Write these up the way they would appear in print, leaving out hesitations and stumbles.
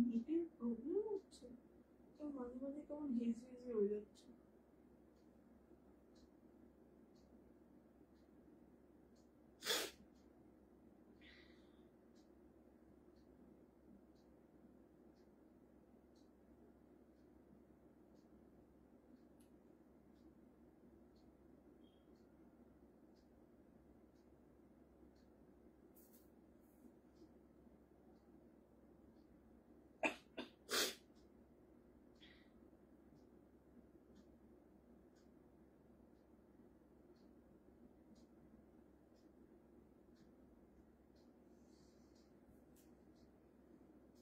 নেটের প্রবলেম হচ্ছে, তো মাঝে মাঝে কেমন হেজি হেজি হয়ে যাচ্ছে।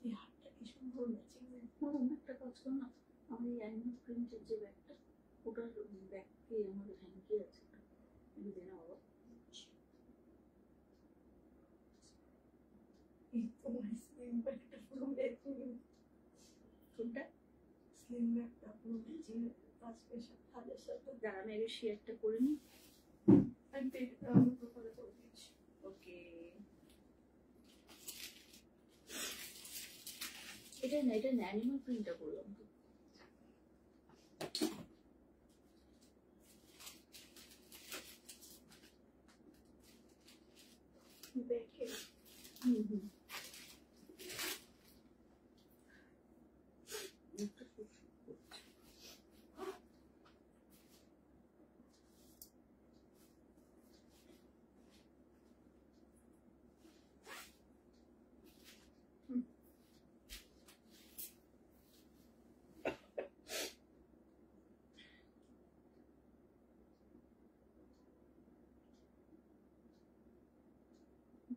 এই হাতটা কি সুন্দর ম্যাচিং। একটা কাজ করো না, আমার এই অ্যানিমাল প্রিন্টের যে ব্যাগটা, ওটার ব্যাগকে আমার হ্যাঙ্কি আছে, আমি দে না বাবা। এই তোমার স্লিম ব্যাগটা পুরো ম্যাচিং। কোনটা? স্লিম ব্যাগটা পুরো ম্যাচিং আজকের সাথে সাথে। যারা আমি আগে শেয়ারটা করে নিই, আমি প্রোফাইলে করে দিচ্ছি। ওকে, এটা না, এটা অ্যানিমাল প্রিন্টটা করলাম তো। ব্যাগে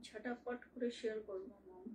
ঝটাপট করে শেয়ার করবো মম।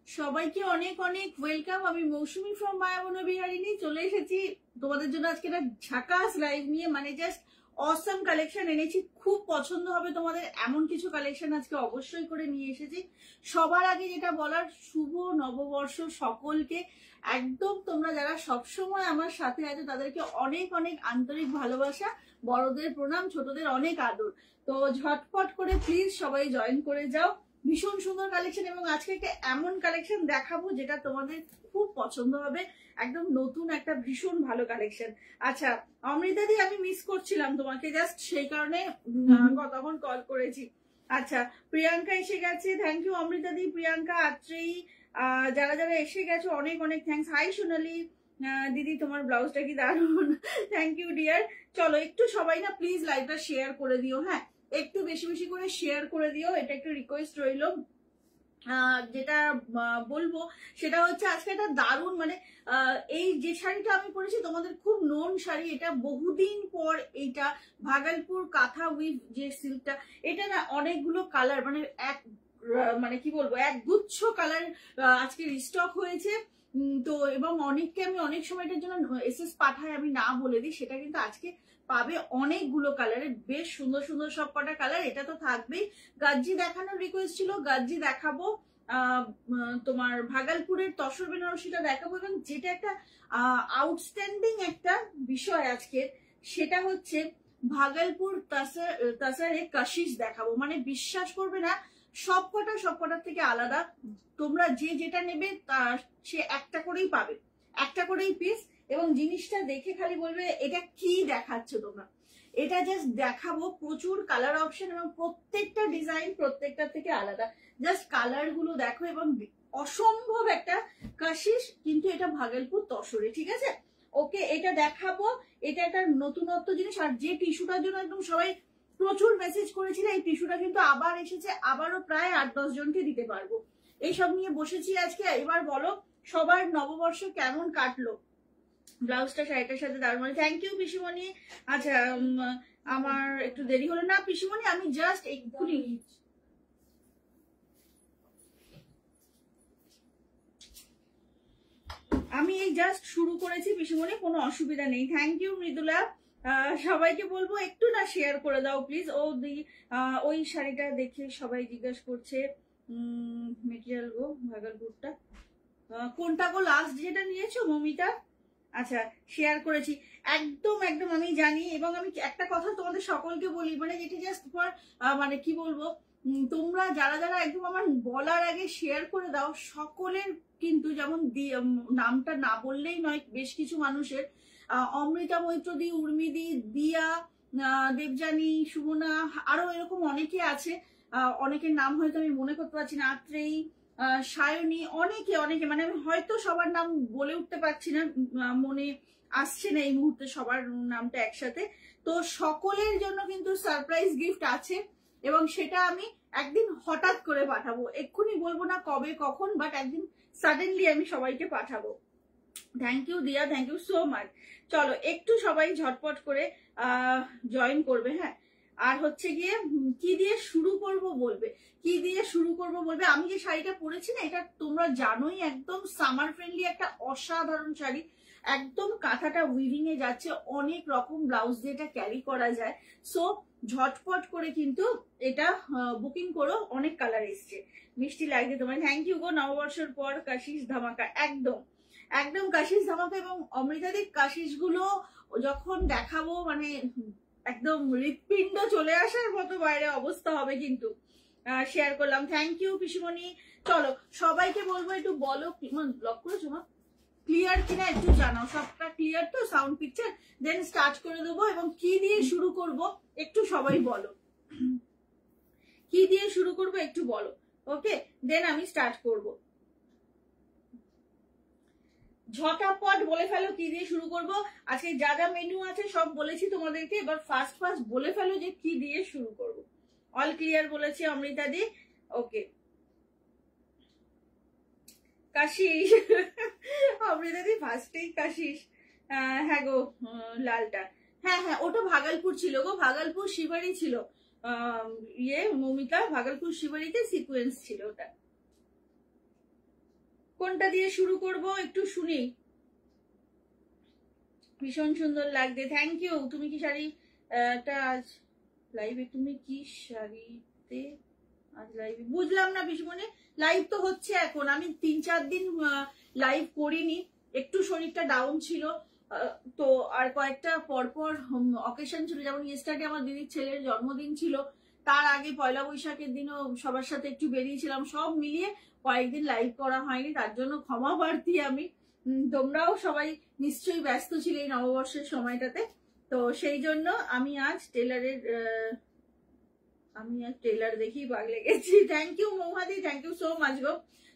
সবাইকে অনেক অনেক ওয়েলকাম। আমি মৌসুমী ফ্রম মায়াবন বিহারিণী চলে এসেছি তোমাদের জন্য আজকে একটা ঝাকাস লাইভ নিয়ে, মানে জাস্ট অসম কালেকশন এনেছি। খুব পছন্দ হবে তোমাদের এমন কিছু কালেকশন আজকে অবশ্যই করে নিয়ে এসেছি। সবার আগে যেটা বলার, শুভ নববর্ষ সকলকে। একদম তোমরা যারা সবসময় আমার সাথে আছো তাদেরকে অনেক অনেক আন্তরিক ভালোবাসা, বড়দের প্রণাম, ছোটদের অনেক আদর। তো ঝটপট করে প্লিজ সবাই জয়েন করে যাও। ভীষণ সুন্দর কালেকশন, এবং আজকে একটা এমন কালেকশন দেখাবো যেটা তোমাদের খুব পছন্দ হবে। একদম নতুন একটা ভীষণ ভালো কালেকশন। আচ্ছা অমৃতা দি, আমি মিস করছিলাম তোমাকে, জাস্ট সেই কারণে তখন কল করেছি। আচ্ছা প্রিয়াঙ্কা এসে গেছে, থ্যাংক ইউ অমৃতা দি, প্রিয়াঙ্কা, আত্রেয়ী, যারা যারা এসে গেছো অনেক অনেক থ্যাংকস। হাই সোনালি দিদি, তোমার ব্লাউজটা কি দারুণ, থ্যাংক ইউ ডিয়ার। চলো একটু সবাই না প্লিজ লাইভটা শেয়ার করে দিও, হ্যাঁ একটু বেশি বেশি করে শেয়ার করে দিও, এটা একটু রিকোয়েস্ট রইলো। যেটা বলবো সেটা হচ্ছে আজকে একটা দারুণ, মানে এই যে শাড়িটা আমি পরেছি তোমাদের খুব নোন শাড়ি, এটা বহুদিন পর এইটা ভাগলপুর কাঁথা উইভ যে সিল্কটা, এটা না অনেকগুলো কালার, মানে এক মানে কি বলবো এক গুচ্ছ কালার আজকে রিস্টক হয়েছে। তো এবং অনেককে আমি অনেক সময় এটার জন্য এসএস পাঠাই, আমি না বলে দিই, সেটা কিন্তু আজকে পাবে অনেকগুলো কালারের, বেশ সুন্দর সুন্দর সব কটা কালার। এটা তো থাকবেই। গাজ্জি দেখানোর রিকোয়েস্ট ছিল, গাজ্জি দেখাবো, তোমার ভাগলপুরের তসর বেনারসিটা দেখাবো, এবং যেটা একটা আউটস্ট্যান্ডিং একটা বিষয় আজকে, সেটা হচ্ছে ভাগলপুর তাসারে কাশিস দেখাবো। মানে বিশ্বাস করবে না, সবকটার থেকে আলাদা। তোমরা যে যেটা নেবে সে একটা করেই পাবে, একটা করেই পিস, এবং জিনিসটা দেখে খালি বলবে এটা কি দেখাচ্ছ তোমরা। এটা জাস্ট দেখাবো, প্রচুর কালার অপশন, এবং প্রত্যেকটা ডিজাইন প্রত্যেকটা থেকে আলাদা। জাস্ট কালার গুলো দেখো, এবং অসম্ভব একটা কাশিস, কিন্তু এটা ভাগলপুর তসরে, ঠিক আছে। ওকে, এটা দেখাবো, এটা একটা নতুনত্ব জিনিস। আর যে টিস্যুটার জন্য একদম সবাই প্রচুর মেসেজ করেছিল, এই টিস্যুটা কিন্তু আবার এসেছে, আবারও প্রায় 8-10 জনকে দিতে পারবো। এইসব নিয়ে বসেছি আজকে। এবার বলো সবার নববর্ষ কেমন কাটলো? ব্লাউজটা শাড়িটার সাথে দারুণ। থ্যাংক ইউ পিসিমণি। আচ্ছা আমার একটু দেরি হলো না পিসিমণি, আমি জাস্ট এক্ষুনি আমি এই জাস্ট শুরু করেছি পিসিমণি, কোনো অসুবিধা নেই। Thank you Mridula. সবাইকে বলবো একটু না শেয়ার করে দাও প্লিজ। ওই শাড়িটা দেখে সবাই জিজ্ঞাসা করছে মেটেরিয়াল গো ভাগলপুরটা কোনটা গো, লাস্ট যেটা নিয়েছো মমিতা? আচ্ছা শেয়ার করেছি, একদম একদম আমি জানি। এবং আমি একটা কথা তোমাদের সকলকে বলি, মানে যেটা জাস্ট ফর মানে কি বলবো, তোমরা যারা যারা একদম আমার বলার আগে শেয়ার করে দাও, সকলের কিন্তু যেমন নামটা না বললেই নয়, বেশ কিছু মানুষের অমৃতা মৈত্রদি, উর্মিদি, দিয়া, দেবযানী, সুমনা, আরো এরকম অনেকে আছে, অনেকের নাম হয়তো আমি মনে করতে পারছি না, আত্রেয়ী, সায়নী, অনেকে অনেকে, মানে আমি হয়তো সবার নাম বলে উঠতে পারছি না, মনে আসছে না এই মুহূর্তে সবার নামটা একসাথে। তো সকলের জন্য কিন্তু সারপ্রাইজ গিফট আছে, এবং সেটা আমি একদিন হঠাৎ করে পাঠাবো, এক্ষুনি বলবো না কবে কখন, বাট একদিন সাডেনলি আমি সবাইকে পাঠাবো। থ্যাংক ইউ দিয়া, থ্যাংক ইউ সো মাচ। চলো একটু সবাই ঝটপট করে জয়েন করবে। হ্যাঁ, আর হচ্ছে গিয়ে কি দিয়ে শুরু করব বলবে, কি দিয়ে শুরু করব বলবে। আমি যে শাড়িটা পরেছি না, এটা তোমরা জানোই একদম সামার ফ্রেন্ডলি একটা অসাধারণ শাড়ি, একদম কাঁথাটা উইভিং এ যাচ্ছে, অনেক রকম ব্লাউজ দিয়ে এটা ক্যারি করা যায়। সো ঝটপট করে কিন্তু এটা বুকিং করো, অনেক কালার এসছে, মিষ্টি লাগছে তোমার। থ্যাংক ইউ গো। নববর্ষের পর কাশিস ধামাকা, একদম একদম কাশিস ধামাকা। এবং অমৃতাদির কাশিস গুলো যখন দেখাবো মানে একদম হৃৎপিণ্ড চলে আসার মতো বাইরে অবস্থা হবে, কিন্তু শেয়ার করলাম। থ্যাংক ইউ পিসিমণি। চলো সবাইকে বলবো একটু বলো, ব্লক করেছো মা, ক্লিয়ার কিনা একটু জানাও, সবটা ক্লিয়ার তো সাউন্ড পিকচার? দেন স্টার্ট করে দেবো। এবং কি দিয়ে শুরু করব একটু সবাই বলো, কি দিয়ে শুরু করব একটু বলো, ওকে? দেন আমি স্টার্ট করব। ঝটাপট বলে ফেলো কি দিয়ে শুরু করব। আজকে যা যা মেনু আছে সব বলেছি তোমাদেরকে, এবার ফার্স্ট বলে ফেলো যে কি দিয়ে শুরু করব। অল ক্লিয়ার বলেছি অমৃতা দি, ওকে। কাশিস, অমৃতা দি ফার্স্টেই কাশিস। হ্যাঁ গো লালটা, হ্যাঁ হ্যাঁ ওটা ভাগলপুর ছিল গো, ভাগলপুর শিবাড়ি ছিল, মমিতা ভাগলপুর শিবাড়িতে সিকোয়েন্স ছিল ওটা। কোনটা দিয়ে শুরু করব একটু শুনি। ভীষণ সুন্দর লাগছে, থ্যাংক ইউ। তুমি কি শাড়িটা আজ লাইভে, তুমি কি শাড়িতে আজ লাইভে? বুঝলাম না পিসমনে, লাইভ তো হচ্ছে এখন, আমি 3-4 দিন লাইভ করিনি, একটু শরীরটা ডাউন ছিল, তো আর কয়েকটা পরপর অকেশন ছিল, যেমন ইয়েস্টারডে আমার দিদির ছেলের জন্মদিন ছিল, তার আগে পয়লা বৈশাখের দিনও সবার সাথে একটু বেরিয়েছিলাম, সব মিলিয়ে কয়েকদিন লাইভ করা হয়নি, তার জন্য ক্ষমা প্রার্থী আমি। তোমরাও সবাই নিশ্চয়ই ব্যস্ত ছিলে এই নববর্ষের সময়টাতে, তো সেই জন্য আমি আজ টেলার দেখেই পাগলে গেছি। Thank you Mouhadi, thank you so much গো।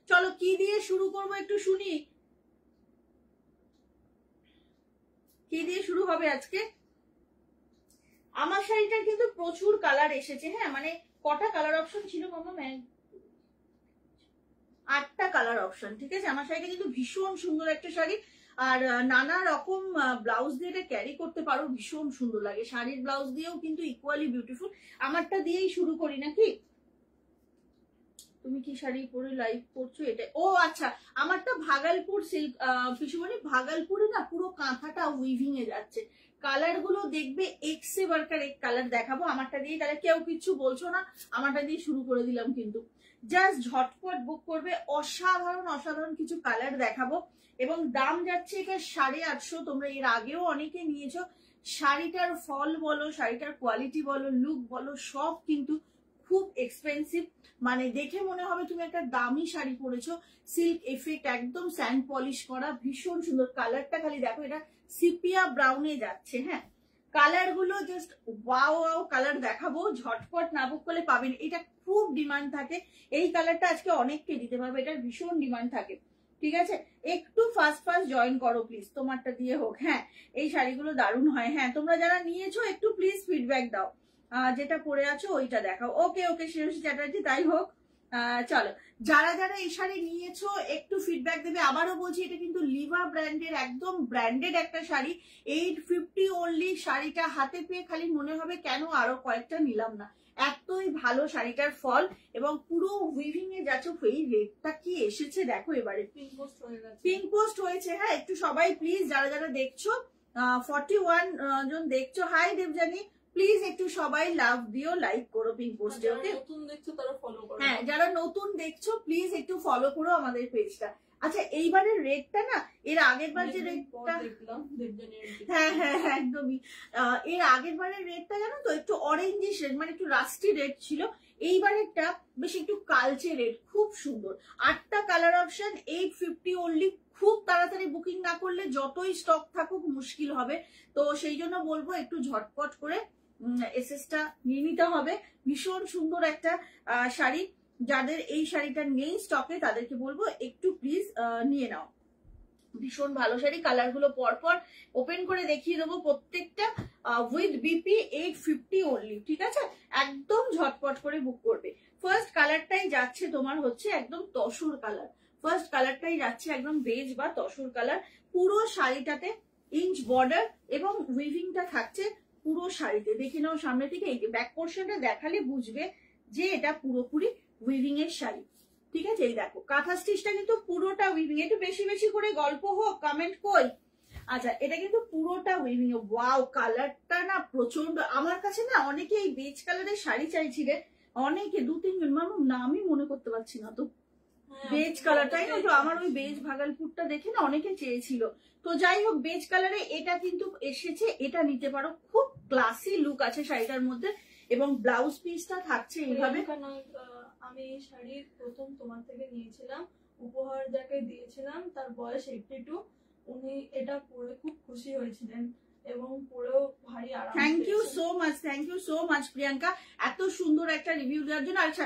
চলো কি দিয়ে শুরু করবো একটু শুনি, কি দিয়ে শুরু হবে আজকে। আমার শাড়িটার কিন্তু প্রচুর কালার এসেছে, হ্যাঁ মানে কটা কালার অপশন ছিল মামা? 8টা কালার অপশন, ঠিক আছে। আমার শাড়িটা কিন্তু ভীষণ সুন্দর একটা শাড়ি, আর নানা রকম ব্লাউজ দিয়ে এটা ক্যারি করতে পারো, ভীষণ সুন্দর লাগে। শাড়ির ব্লাউজ দিয়েও কিন্তু ইকুয়ালি বিউটিফুল। আমারটা দিয়েই শুরু করি নাকি? তুমি কি শাড়ি পরে লাইভ করছো? এটা ও আচ্ছা, আমারটা ভাগলপুর সিল্ক পিসুমণি, ভাগলপুরে না পুরো কাঁথাটা উইভিং এ যাচ্ছে, কালার গুলো দেখবে এক্সে বারকার এক কালার দেখাবো আমারটা দিয়ে, তাহলে কেউ কিছু বলছো না, আমারটা দিয়ে শুরু করে দিলাম। কিন্তু জাস্ট ঝটপট বুক করবে, অসাধারণ অসাধারণ কিছু কালার দেখাবো, এবং দাম যাচ্ছে এটা 850। তোমরা এর আগেও অনেকে নিয়েছো, শাড়িটার ফল বলো, শাড়িটার কোয়ালিটি বলো, লুক বলো, সব কিন্তু খুব এক্সপেন্সিভ, মানে দেখে মনে হবে তুমি একটা দামি শাড়ি পরেছো। সিল্ক এফেক্ট, একদম স্যান্ড পলিশ করা, ভীষণ সুন্দর। কালারটা খালি দেখো, এটা সিপিয়া ব্রাউনে যাচ্ছে, হ্যাঁ কালার গুলো জাস্ট ওয়াও ওয়াও কালার দেখাবো, ঝটপট না বুক করলে পাবেন। এটা খুব ডিমান্ড থাকে, এই কালারটা আজকে অনেককে দিতে পারবে, এটার ভীষণ ডিমান্ড থাকে, ঠিক আছে। একটু ফাস্ট জয়েন করো প্লিজ, তোমারটা দিয়ে হোক। হ্যাঁ এই শাড়িগুলো দারুণ হয়, হ্যাঁ তোমরা যারা নিয়েছো একটু প্লিজ ফিডব্যাক দাও। যেটা পরে আছো ওইটা দেখাও। ওকে ওকে শ্রেয়সী চ্যাটার্জি, তাই হোক। চলো, যারা যারা এই শাড়ি নিয়েছো একটু ফিডব্যাক দেবে। আবারও বলছি, এটা কিন্তু লিভা ব্র্যান্ডের, একদম ব্র্যান্ডেড একটা শাড়ি। 850 অনলি। শাড়িটা হাতে পেয়ে খালি মনে হবে কেন আরো কয়েকটা নিলাম না, এতই ভালো শাড়িটার ফল। এবং পুরো উইভিং এ যাচ্ছে। এই রেটটা কি এসেছে দেখো এবারে, পিঙ্ক পোস্ট হয়েছে। হ্যাঁ, একটু সবাই প্লিজ যারা যারা দেখছো, 41 জন দেখছো, হাই দেবজানি, প্লিজ একটু সবাই লাভ দিও, লাইক করো পিঙ্ক পোস্টে। ওকে, নতুন দেখছো তারা ফলো করো। হ্যাঁ, যারা নতুন দেখছো প্লিজ একটু ফলো করো আমাদের পেজটা। আচ্ছা, এইবারের রেটটা না, এর আগের বার যে রেটটা দেখলাম হ্যাঁ হ্যাঁ হ্যাঁ একদমই, এর আগের বারের রেটটা জানো তো একটু অরেঞ্জিশ রেড, মানে একটু রাস্টি রেড ছিল। এইবারেরটা বেশ একটু কালচে রেড, খুব সুন্দর। 8টা কালার অপশন, 850 অনলি। খুব তাড়াতাড়ি বুকিং না করলে যতই স্টক থাকুক মুশকিল হবে। তো সেই জন্য বলবো একটু ঝটপট করে এসএসটা নিয়ে নিতে হবে। ভীষণ সুন্দর একটা শাড়ি। যাদের এই শাড়িটা নেই স্টকে তাদেরকে বলবো একটু প্লিজ নিয়ে নাও। ভীষণ ভালো শাড়ি। কালার গুলো পরপর ওপেন করে দেখিয়ে দেবো প্রত্যেকটা। উইথ বিপি 850 অনলি, ঠিক আছে? একদম ঝটপট করে বুক করবে। ফার্স্ট কালারটাই যাচ্ছে তোমার হচ্ছে একদম তসর কালার। ফার্স্ট কালারটাই যাচ্ছে একদম বেজ বা তসর কালার। পুরো শাড়িটাতে ইঞ্চ বর্ডার এবং উইভিংটা থাকছে পুরো শাড়িতে। দেখে নাও সামনে থেকে, এই ব্যাক পোর্শনটা দেখালে বুঝবে যে এটা পুরোপুরি উইভিং এর শাড়ি, ঠিক আছে? এই দেখো কাঁথা স্টিচটা কিন্তু পুরোটা উইভিং। একটু বেশি বেশি করে গল্প হোক, কমেন্ট কই। আচ্ছা, এটা কিন্তু পুরোটা উইভিং এ। ওয়াও, কালারটা না প্রচন্ড। আমার কাছে না অনেকে এই বেজ কালারের শাড়ি চাইছিলেন, অনেকে 2-3 জন, নামই মনে করতে পারছি না তো। বেজ কালারটাই না তো, আমার ওই বেজ ভাগলপুরটা দেখে না অনেকে চেয়েছিল। তো যাই হোক, বেজ কালারে এটা কিন্তু এসেছে, এটা নিতে পারো। খুব ক্লাসি লুক আছে শাড়িটার মধ্যে এবং ব্লাউজ পিসটা থাকছে এইভাবে। আমি এই শাড়ি প্রথম তোমার থেকে নিয়েছিলাম, উপহার যাকে দিয়েছিলাম তার বয়স 82। উনি এটা পরে খুব খুশি হয়েছিলেন এবং পরেও ভারী আরাম। Thank you so much, thank you so much Priyanka, এত সুন্দর একটা রিভিউ দেওয়ার জন্য। আচ্ছা,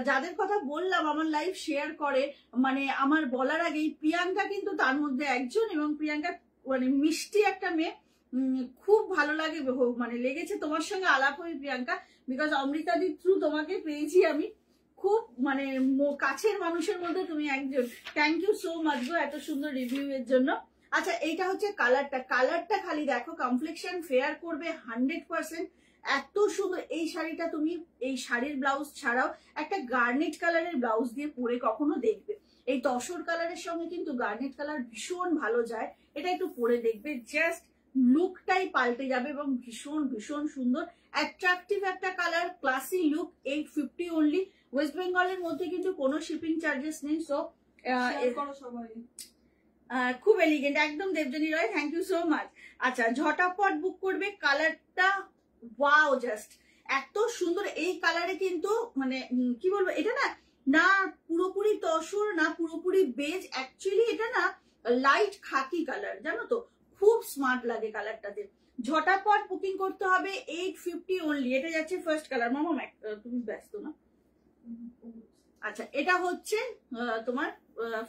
যাদের কথা বললাম আমার লাইভ শেয়ার করে, মানে আমার বলার আগেই প্রিয়াঙ্কা কিন্তু তার মধ্যে একজন। এবং প্রিয়াঙ্কা মানে মিষ্টি একটা মেয়ে, খুব ভালো লাগে, মানে লেগেছে তোমার সঙ্গে আলাপ হয়ে প্রিয়াঙ্কা। বিকজ অমৃতাদির থ্রু তোমাকে পেয়েছি আমি, খুব মানে কাছের মানুষের মধ্যে তুমি একজন। থ্যাংক ইউ সো মাচ গো এত সুন্দর রিভিউ এর জন্য। আচ্ছা, এইটা হচ্ছে কালারটা। কালারটা খালি দেখো, কমপ্লেক্সন ফেয়ার করবে 100%। এত সুন্দর এই শাড়িটা তুমি এই শাড়ির ব্লাউজ ছাড়াও একটা গার্নেট কালারের ব্লাউজ দিয়ে পরে কখনো দেখবে। এই তসর কালারের সঙ্গে কিন্তু গার্নেট কালার ভীষণ ভালো যায়। এটা একটু পরে দেখবে, জাস্ট লুকটাই পাল্টে যাবে এবং ভীষণ ভীষণ সুন্দর অ্যাট্রাকটিভ একটা colour, classy look. 850 only. West বেঙ্গলের মধ্যে কিন্তু কোনো শিপিং চার্জেস নেই। সো সবাই খুব এলিগেন্ট একদম। দেবজানী রয়, থ্যাংক ইউ সো মাচ। আচ্ছা, ঝটাপট বুক করবে। কালারটা ওয়াও, জাস্ট এত সুন্দর। এই কালারে কিন্তু মানে কি বলবো, এটা না না পুরোপুরি তসর না পুরোপুরি বেজ, অ্যাকচুয়ালি এটা না লাইট খাকি কালার, জানো তো? খুব স্মার্ট লাগে কালারটাতে। ঝটাপট বুকিং করতে হবে। 850 অনলি। এটা যাচ্ছে ফার্স্ট কালার। মামা তুমি ব্যস্ত না? আচ্ছা, এটা হচ্ছে তোমার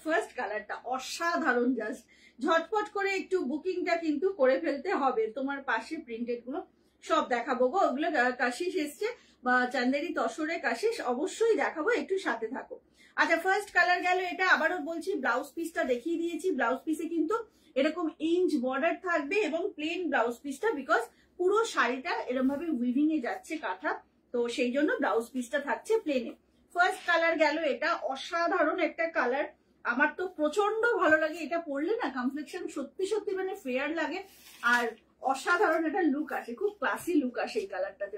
ফার্স্ট কালারটা। অসাধারণ, জাস্ট ঝটপট করে একটু বুকিংটা কিন্তু করে ফেলতে হবে। তোমার পাশে প্রিন্টেড গুলো সব দেখাবো গো, ওগুলো কাশিস এসছে বা চান্দেরি তসরে কাশিস, অবশ্যই দেখাবো, একটু সাথে থাকো। আচ্ছা, ফার্স্ট কালার গেল এটা। আবারও বলছি, ব্লাউজ পিসটা দেখিয়ে দিয়েছি। ব্লাউজ পিসে কিন্তু এরকম ইঞ্চ বর্ডার থাকবে এবং প্লেন ব্লাউজ পিসটা, বিকজ পুরো শাড়িটা এরকম ভাবে উইভিং এ যাচ্ছে কাঁথা, তো সেই জন্য ব্লাউজ পিসটা থাকছে প্লেনে। ফার্স্ট কালার গেল এটা। অসাধারণ একটা কালার, আমার তো প্রচন্ড ভালো লাগে। এটা পরলে না কমপ্লেক্সন সত্যি সত্যি মানে ফেয়ার লাগে আর অসাধারণ একটা লুক আসে, খুব ক্লাসি লুক আসে এই কালারটাতে।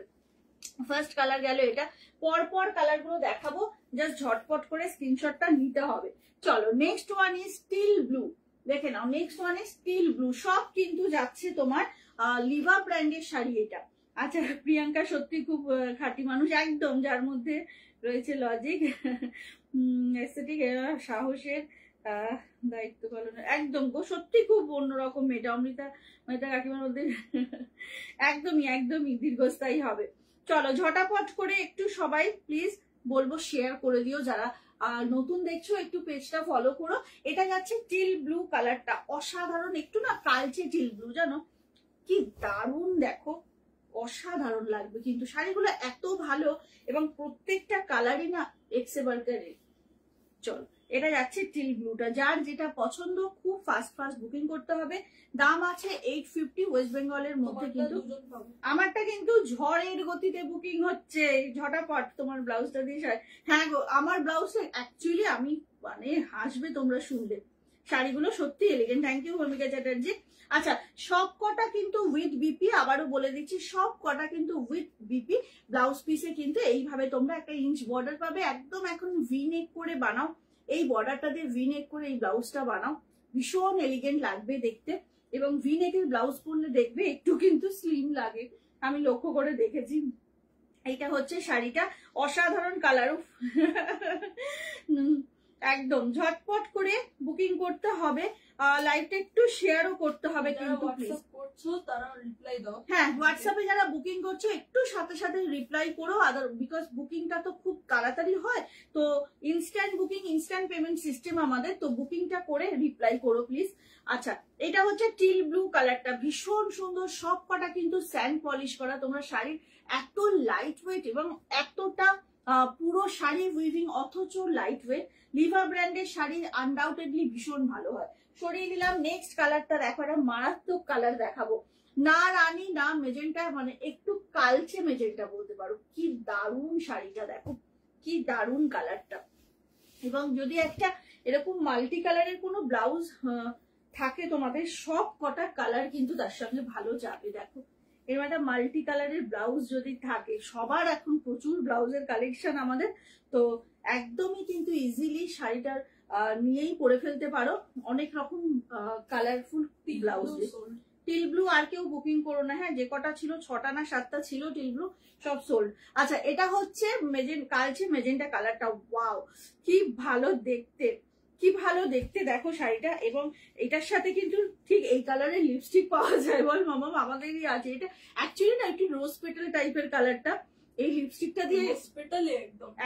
ফার্স্ট কালার গেল এটা। পরপর কালার গুলো দেখাবো, জাস্ট ঝটপট করে স্ক্রিনশটটা নিতে হবে। চলো, next one is steel blue. দেখে নাও, next one is steel blue. সব কিন্তু যাচ্ছে তোমার লিভা ব্র্যান্ডের শাড়ি এটা। আচ্ছা, প্রিয়াঙ্কা সত্যি খুব খাঁটি মানুষ একদম, যার মধ্যে রয়েছে লজিক, এস্থেটিক, সাহসের দায়িত্ব পালনের, একদম গো সত্যি খুব অন্যরকম মেয়েটা। অমৃতা কাকিমার মধ্যে একদমই একদমই দীর্ঘস্থায়ী হবে। চলো, ঝটাপট করে একটু সবাই প্লিজ বলবো শেয়ার করে দিও। যারা নতুন দেখছো একটু পেজটা ফলো করো। এটা যাচ্ছে টিল ব্লু কালারটা, অসাধারণ। একটু না কালচে টিল ব্লু, জানো কি দারুণ, দেখো অসাধারণ লাগবে কিন্তু শাড়িগুলো এত ভালো এবং প্রত্যেকটা কালারই না এক্সেবার্কারের। চল এটা যাচ্ছে টিল ব্লুটা, যার যেটা পছন্দ খুব ফাস্ট বুকিং করতে হবে। দাম আছে 850 ওয়েস্ট বেঙ্গলের মধ্যে, কিন্তু আমারটা কিন্তু ঝড়ের গতিতে বুকিং হচ্ছে, ঝটাপট তোমার ব্লাউজটা দিয়ে। হ্যাঁ গো, আমার ব্লাউজটা অ্যাকচুয়ালি আমি মানে হাসবে তোমরা শুনলে, শাড়িগুলো সত্যি এলিগেন্ট। থ্যাংক ইউ ভূমিকা চ্যাটার্জি। আচ্ছা, সব কটা কিন্তু উইথ বিপি, আবারও বলে দিচ্ছি সব কটা কিন্তু উইথ বিপি। ব্লাউজ পিসে কিন্তু এইভাবে তোমরা একটা ইঞ্চ বর্ডার পাবে, একদম এখন ভি নেক করে বানাও, এই বর্ডারটা দিয়ে ভি নেক করে এই ব্লাউজটা বানাও, ভীষণ এলিগেন্ট লাগবে দেখতে। এবং ভি নেকের ব্লাউজ পরলে দেখবে একটু কিন্তু স্লিম লাগে, আমি লক্ষ্য করে দেখেছি। এইটা হচ্ছে শাড়িটা, অসাধারণ কালার। একদম ঝটপট করে বুকিং করতে হবে, লাইভটা একটু শেয়ারও করতে হবে কিন্তু প্লিজ। তারা রিপ্লাই দাও। হ্যাঁ, হোয়াটসঅ্যাপে যারা বুকিং করছো একটু সাথে সাথে রিপ্লাই করো, আদার বিকজ বুকিংটা তো খুব তাড়াতাড়ি হয়, তো instant booking, instant payment system আমাদের, তো বুকিংটা করে রিপ্লাই করো প্লিজ। আচ্ছা, এটা হচ্ছে টিল ব্লু কালারটা, ভীষণ সুন্দর, সব কটা কিন্তু স্যান্ড পলিশ করা। তোমরা শাড়ির এত লাইট ওয়েট এবং এতটা পুরো শাড়ি উইভিং অথচ লাইট ওয়েট। লিভা ব্র্যান্ডের শাড়ি আনডাউটেডলি ভীষণ ভালো হয়। সরিয়ে দিলাম, নেক্সট কালারটা দেখো, একটা মারাত্মক কালার দেখাবো, না রানী না মেজেন্টা, মানে একটু কালচে মেজেন্টা বলতে পারো। কি দারুণ শাড়িটা দেখো, কি দারুণ কালারটা। এবং যদি একটা এরকম মাল্টি কালারের কোনো ব্লাউজ থাকে তোমাদের, সব কটা কালার কিন্তু তার সঙ্গে ভালো যাবে। দেখো এরকম একটা মাল্টি কালারের ব্লাউজ যদি থাকে, সবার এখন প্রচুর ব্লাউজের কালেকশন আমাদের, তো একদমই কিন্তু ইজিলি শাড়িটার নিয়েই পরে ফেলতে পারো। অনেক রকম কালারফুল ব্লাউজ। টিল ব্লু আর কেউ বুকিং করো না, হ্যাঁ যে কটা ছিল 6টা না 7টা ছিল টিল ব্লু, সব সোল্ড। আচ্ছা, এটা হচ্ছে কালচে মেজেন্টা কালারটা, ওয়াও কি ভালো দেখতে, কি ভালো দেখতে দেখো শাড়িটা। এবং এটার সাথে কিন্তু ঠিক এই কালারের লিপস্টিক পাওয়া যায়, বল মামা, আমাদেরই আছে। এটা অ্যাকচুয়ালি না একটু রোজ পেটাল টাইপের কালারটা, এই লিপস্টিকটা দিয়ে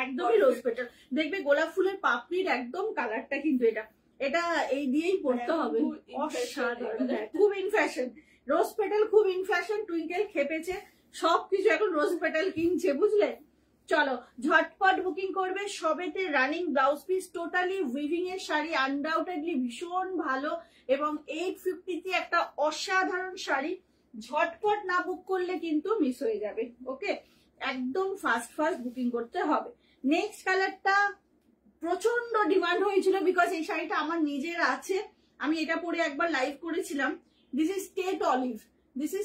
একদমই রোজ পেটাল, দেখবে গোলাপ ফুলের পাপড়ির একদম কালারটা কিন্তু এটা, এটা এই দিয়েই পড়তে হবে। অসাধারণ, খুব ইন ফ্যাশন, রোজ পেটাল খুব ইন ফ্যাশন। টুইঙ্কেল খেপেছে, সবকিছু এখন রোজ পেটাল কিনছে, বুঝলে। চলো ঝটপট বুকিং করবে, সবেতে running blouse piece, totally weaving এর শাড়ি, আনডাউটেডলি ভীষণ ভালো। এবং 850 একটা অসাধারণ শাড়ি, ঝটপট না বুক করলে কিন্তু মিস হয়ে যাবে। ওকে, একদম ফাস্ট বুকিং করতে হবে। নেক্সট কালারটা প্রচন্ড ডিমান্ড হয়েছিল, বিকজ এই শাড়িটা আমার নিজের আছে, আমি এটা পরে একবার লাইভ করেছিলাম। This is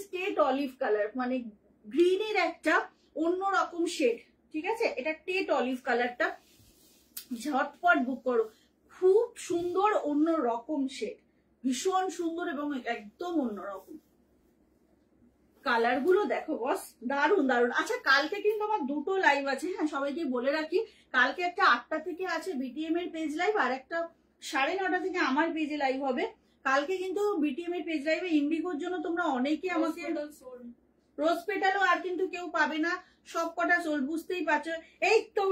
state olive colour, মানে গ্রিনের একটা অন্যরকম শেড, ঠিক আছে। এটা টেট অলিভ কালারটা, ঝটপট বুক করো, খুব সুন্দর অন্যরকম শেড, ভীষণ সুন্দর এবং একদম অন্যরকম কালার গুলো দেখো বস, দারুন দারুন। আচ্ছা, কালকে কিন্তু আমার দুটো লাইভ আছে, হ্যাঁ সবাইকে বলে রাখি, কালকে একটা 8টা থেকে আছে বিটিএম এর পেজ লাইভ, আর একটা 9:30 থেকে আমার পেজে লাইভ হবে। কালকে কিন্তু বিটিএম এর পেজ লাইভে ইন্ডিগোর জন্য তোমরা অনেকে আমাকে, রোজ পেটালও আর কিন্তু কেউ পাবে না, সব কটা সোল, বুঝতেই পারছো। এই তো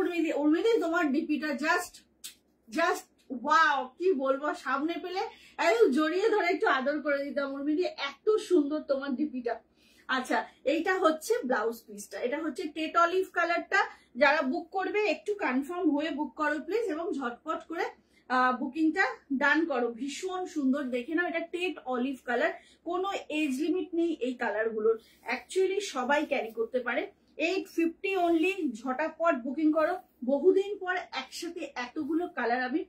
উর্মিদি তোমার ডিপিটা জাস্ট ওয়াও, কি বলবো, সামনে পেলে একদম জড়িয়ে ধরে একটু আদর করে দিতাম। উর্মিদি এত সুন্দর তোমার ডিপিটা। আচ্ছা, এইটা হচ্ছে ব্লাউজ পিসটা, এটা হচ্ছে টেট অলিভ কালারটা। যারা বুক করবে একটু কনফার্ম হয়ে বুক করো প্লিজ, এবং ঝটপট করে বুকিংটা ডান করো। ভীষণ সুন্দর, দেখে নাও, এটা টেট অলিভ কালার, কোনো এজ লিমিট নেই এই কালারগুলোর, অ্যাকচুয়ালি সবাই ক্যারি করতে পারে। 850 অনলি, ঝটাপট বুকিং করো। বহুদিন পর একসাথে এতগুলো কালার আমি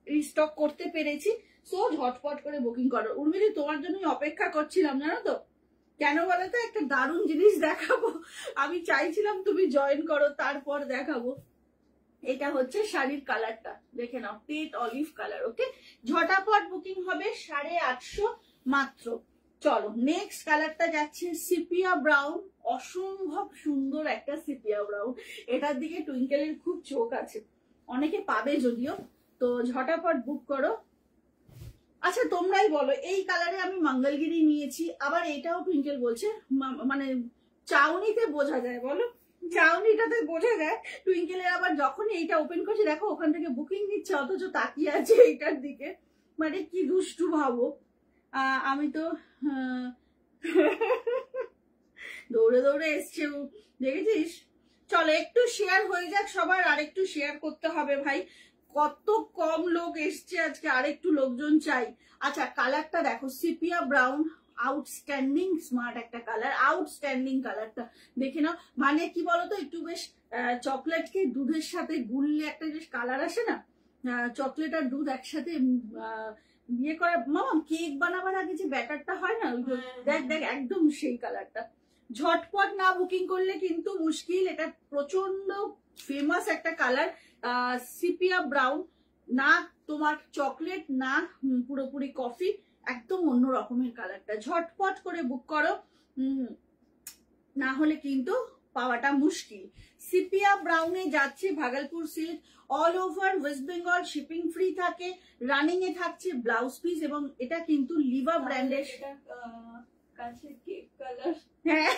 রিস্টক করতে পেরেছি, সো ঝটপট করে বুকিং করো। উর্মিদি তোমার জন্যই অপেক্ষা করছিলাম, জানো তো কেন বলো তো, একটা দারুণ জিনিস দেখাবো, আমি চাইছিলাম তুমি জয়েন করো তারপর দেখাবো। এটা হচ্ছে শাড়ির কালারটা, দেখে নাও, টেট অলিভ কালার। ওকে, ঝটাপট বুকিং হবে, 850 মাত্র। চলো নেক্সট কালারটা যাচ্ছে সিপিয়া ব্রাউন, অসম্ভব সুন্দর একটা সিপিয়া ব্রাউন, এটার দিকে টুইঙ্কেলের খুব চোখ আছে, অনেকে পাবে যদিও, তো ঝটাপট বুক করো। আচ্ছা তোমরাই বলো, এই কালারে আমি মঙ্গলগিরি নিয়েছি, আবার এটাও টুইঙ্কেল বলছে, মানে চাউনিতে বোঝা যায়, বলো চাউনিটাতে বোঝা যায়। টুইঙ্কেলের আবার যখনই এইটা ওপেন করছি দেখো ওখান থেকে বুকিং নিচ্ছে, অথচ তাকিয়ে আছে এইটার দিকে, মানে কি দুষ্টু ভাবো। আমি তো দৌড়ে দৌড়ে এসছে, দেখেছিস? চলো একটু শেয়ার হয়ে যাক সবার, আর একটু শেয়ার করতে হবে ভাই, কত কম লোক এসছে আজকে, আর একটু লোকজন চাই। আচ্ছা কালারটা দেখো, সিপিয়া ব্রাউন, আউটস্ট্যান্ডিং স্মার্ট একটা কালার, আউটস্ট্যান্ডিং কালারটা দেখে নাও। মানে কি বলতো, একটু বেশ চকলেটকে দুধের সাথে গুললে একটা বেশ কালার আসে না, চকলেট আর দুধ একসাথে ইয়ে করা, মামা কেক বানাবার আগে যে ব্যাটারটা হয় না, দেখ দেখ একদম সেই কালারটা। ঝটপট না বুকিং করলে কিন্তু মুশকিল, এটা প্রচন্ড ফেমাস একটা কালার, সিপিয়া ব্রাউন, না তোমার চকলেট না পুরোপুরি কফি, একদম অন্য রকমের কালারটা। ঝটপট করে বুক করো, না হলে কিন্তু পাওয়াটা মুশকিল। সিপিয়া ব্রাউনে যাচ্ছে Bhagalpur silk, all over West Bengal shipping free থাকে, রানিং এ থাকছে ব্লাউজ পিস, এবং এটা কিন্তু লিভা ব্র্যান্ডের, হ্যাঁ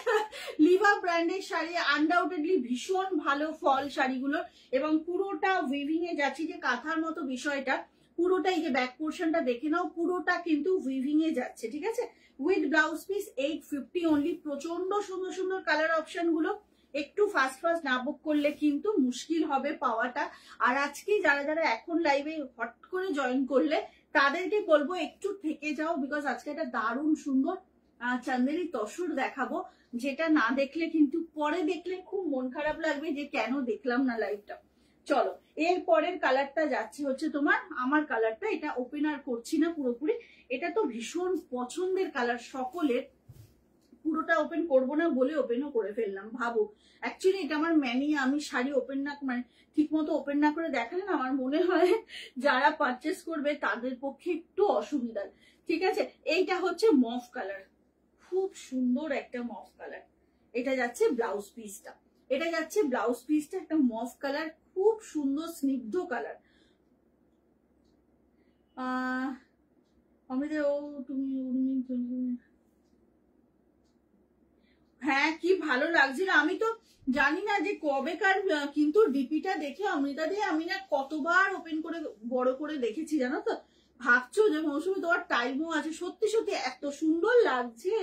লিভা ব্র্যান্ডের শাড়ি, আনডাউটেডলি ভীষণ ভালো ফল শাড়িগুলো, এবং পুরোটা উইভিং এ যাচ্ছে, যে কাঁথার মতো বিষয়টা পুরোটা, এই যে ব্যাক পোর্শনটা দেখে নাও, পুরোটা কিন্তু উইভিং এ যাচ্ছে, ঠিক আছে, উইথ ব্লাউজ পিস 850 অনলি। প্রচন্ড সুন্দর সুন্দর কালার অপশন গুলো, একটু ফাস্ট ফাস্ট না বুক করলে কিন্তু মুশকিল হবে পাওয়াটা। আর আজকে যারা যারা এখন লাইভে হট করে জয়েন করলে তাদেরকে বলবো একটু থেকে যাও, বিকজ আজকে একটা দারুণ সুন্দর চান্দেরি তসর দেখাবো, যেটা না দেখলে কিন্তু পরে দেখলে খুব মন খারাপ লাগবে যে কেন দেখলাম না লাইভটা। চলো এর পরের কালারটা যাচ্ছে হচ্ছে তোমার, আমার কালারটা, এটা ওপেন আর করছি না পুরোপুরি, এটা তো ভীষণ পছন্দের কালার সকলের, পুরোটা ওপেন করবো না বলে ওপেনও করে ফেললাম। ভাবো অ্যাকচুয়ালি এটা আমার ম্যানিয়া, আমি শাড়ি ওপেন না মানে ঠিক মতো ওপেন না করে দেখালে না আমার মনে হয় যারা পারচেস করবে তাদের পক্ষে একটু অসুবিধার। ঠিক আছে, এইটা হচ্ছে মফ কালার, খুব সুন্দর একটা মফ কালার, এটা যাচ্ছে ব্লাউজ পিসটা, এটা যাচ্ছে ব্লাউজ পিসটা একটা মফ কালার, খুব সুন্দর স্নিগ্ধ কালার। অমিতা ও তুমি, হ্যাঁ কি ভালো লাগছিল, আমি তো জানি না যে কবেকার, কিন্তু ডিপিটা দেখে অমৃতা দিয়ে আমি না কতবার ওপেন করে বড় করে দেখেছি জানো তো। ভাবছো যে মৌসুমি তোমার টাইমও আছে, সত্যি সত্যি এত সুন্দর লাগছে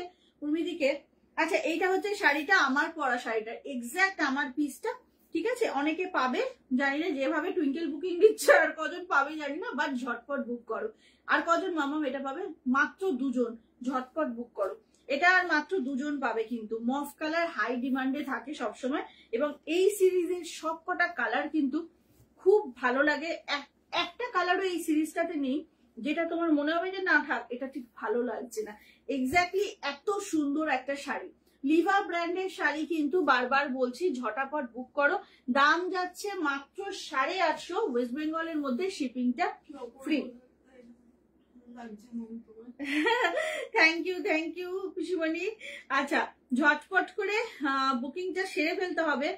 উর্মিদিকে। আচ্ছা এইটা হচ্ছে শাড়িটা, আমার পরা শাড়িটা এক্স্যাক্ট আমার পিসটা, ঠিক আছে, অনেকে পাবে জানি না, যেভাবে টুইঙ্কেল বুকিং দিচ্ছে আর কজন পাবে জানি না, বাট ঝটপট বুক করো। আর কজন মামাম এটা পাবে? মাত্র দুজন, ঝটপট বুক করো, এটা আর মাত্র দুজন পাবে। কিন্তু মফ কালার হাই ডিমান্ডে থাকে সবসময়, এবং এই সিরিজের সব কটা কালার কিন্তু খুব ভালো লাগে। একটা কালারও এই সিরিজটাতে নেই যেটা তোমার মনে হবে যে না থাক এটা ঠিক ভালো লাগছে না, এক্স্যাক্টলি এত সুন্দর একটা শাড়ি। লিভা ব্র্যান্ডের শাড়ি কিন্তু বারবার বলছি ঝটাপট বুক করো, দাম যাচ্ছে মাত্র 850, ওয়েস্ট বেঙ্গলের মধ্যে শিপিংটা ফ্রি। থ্যাংক ইউ পিসিমণি। আচ্ছা ঝটপট করে বুকিংটা সেরে ফেলতে হবে,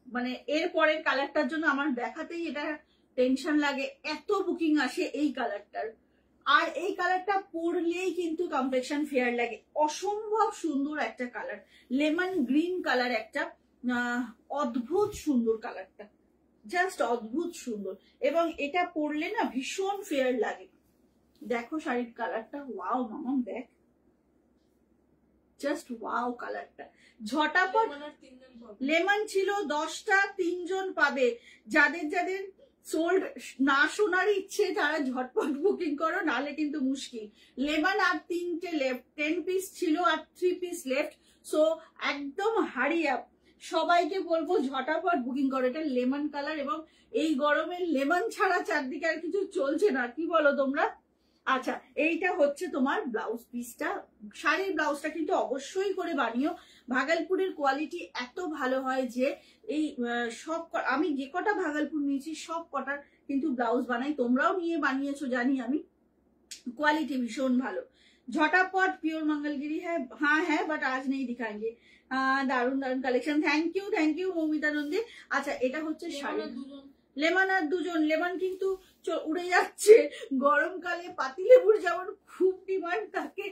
মানে এর পরের কালারটার জন্য আমার দেখাতেই এটা টেনশন লাগে, এত বুকিং আসে এই কালারটার। আর এই কালারটা পরলেই কিন্তু কমপ্লেকশন ফেয়ার লাগে, অসম্ভব সুন্দর একটা কালার, লেমন গ্রিন কালার, একটা অদ্ভুত সুন্দর কালারটা, জাস্ট অদ্ভুত সুন্দর, এবং এটা পরলে না ভীষণ ফেয়ার লাগে। দেখো শাড়ির কালারটা, ওয়াও মামাম দেখ, জাস্ট ওয়াও কালারটা। ঝটাপট লেমন ছিল 10টা, 3 জন পাবে। যাদের যাদের সোল্ড না শোনার ইচ্ছে তারা ঝটপট বুকিং করো, নালে কিন্তু মুশকিল। লেমন আর 3টে লেফট, 10 পিস ছিল আর 3 পিস লেফট, সো একদম হারি আপ, সবাইকে বলবো ঝটাপট বুকিং করো। এটা লেমন কালার, এবং এই গরমে লেমন ছাড়া চারদিকে আর কিছু চলছে না, কি বলো তোমরা? আচ্ছা এইটা হচ্ছে তোমার ব্লাউজ পিসটা, শাড়ির ব্লাউজটা কিন্তু অবশ্যই করে বানিও, ভাগলপুরের কোয়ালিটি এত ভালো হয় যে এই সব, আমি যে কটা ভাগলপুর নিয়েছি সব কটার কিন্তু ব্লাউজ বানাই, তোমরাও নিয়ে বানিয়েছো জানি আমি, কোয়ালিটি ভীষণ ভালো। ঝটাপট পিওর मंगलगिरी है, हाँ है बट आज नहीं दिखाएंगे। দারুন দারুন collection, thank you Moumita Nandi. আচ্ছা এটা হচ্ছে শাড়ি, লেমন আর দুজন, লেমন কিন্তু উড়ে যাচ্ছে গরমকালে, পাতিলেবুর যেমন খুব ডিমান্ড থাকে,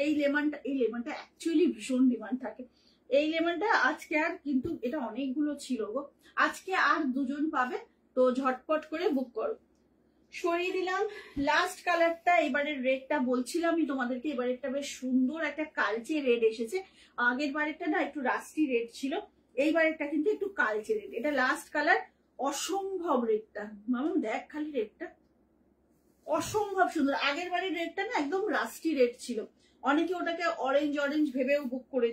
এই লেমনটা অ্যাকচুয়ালি ভীষণ ডিমান্ড থাকে। এই লেমনটা আজকে আর, কিন্তু এটা অনেকগুলো ছিল গো, আজকে আর দুজন পাবে, তো ঝটপট করে বুক করো। সরিয়ে দিলাম। লাস্ট কালারটা, এবারের রেডটা বলছিলামই তোমাদেরকে, এবারেরটা বেশ সুন্দর একটা কালচে রেড এসেছে। আগের বারেরটা না একটু রাস্টি রেড ছিল, এইবারেরটা কিন্তু একটু কালচে রেড। এটা লাস্ট কালার, অসম্ভব রেডটা, মামুন দেখ খালি রেডটা, অসম্ভব সুন্দর। আগের বারের রেডটা না একদম রাস্টি রেড ছিল, অনেকে ওটাকে অরেঞ্জ অরেঞ্জ ভেবেও বুক করে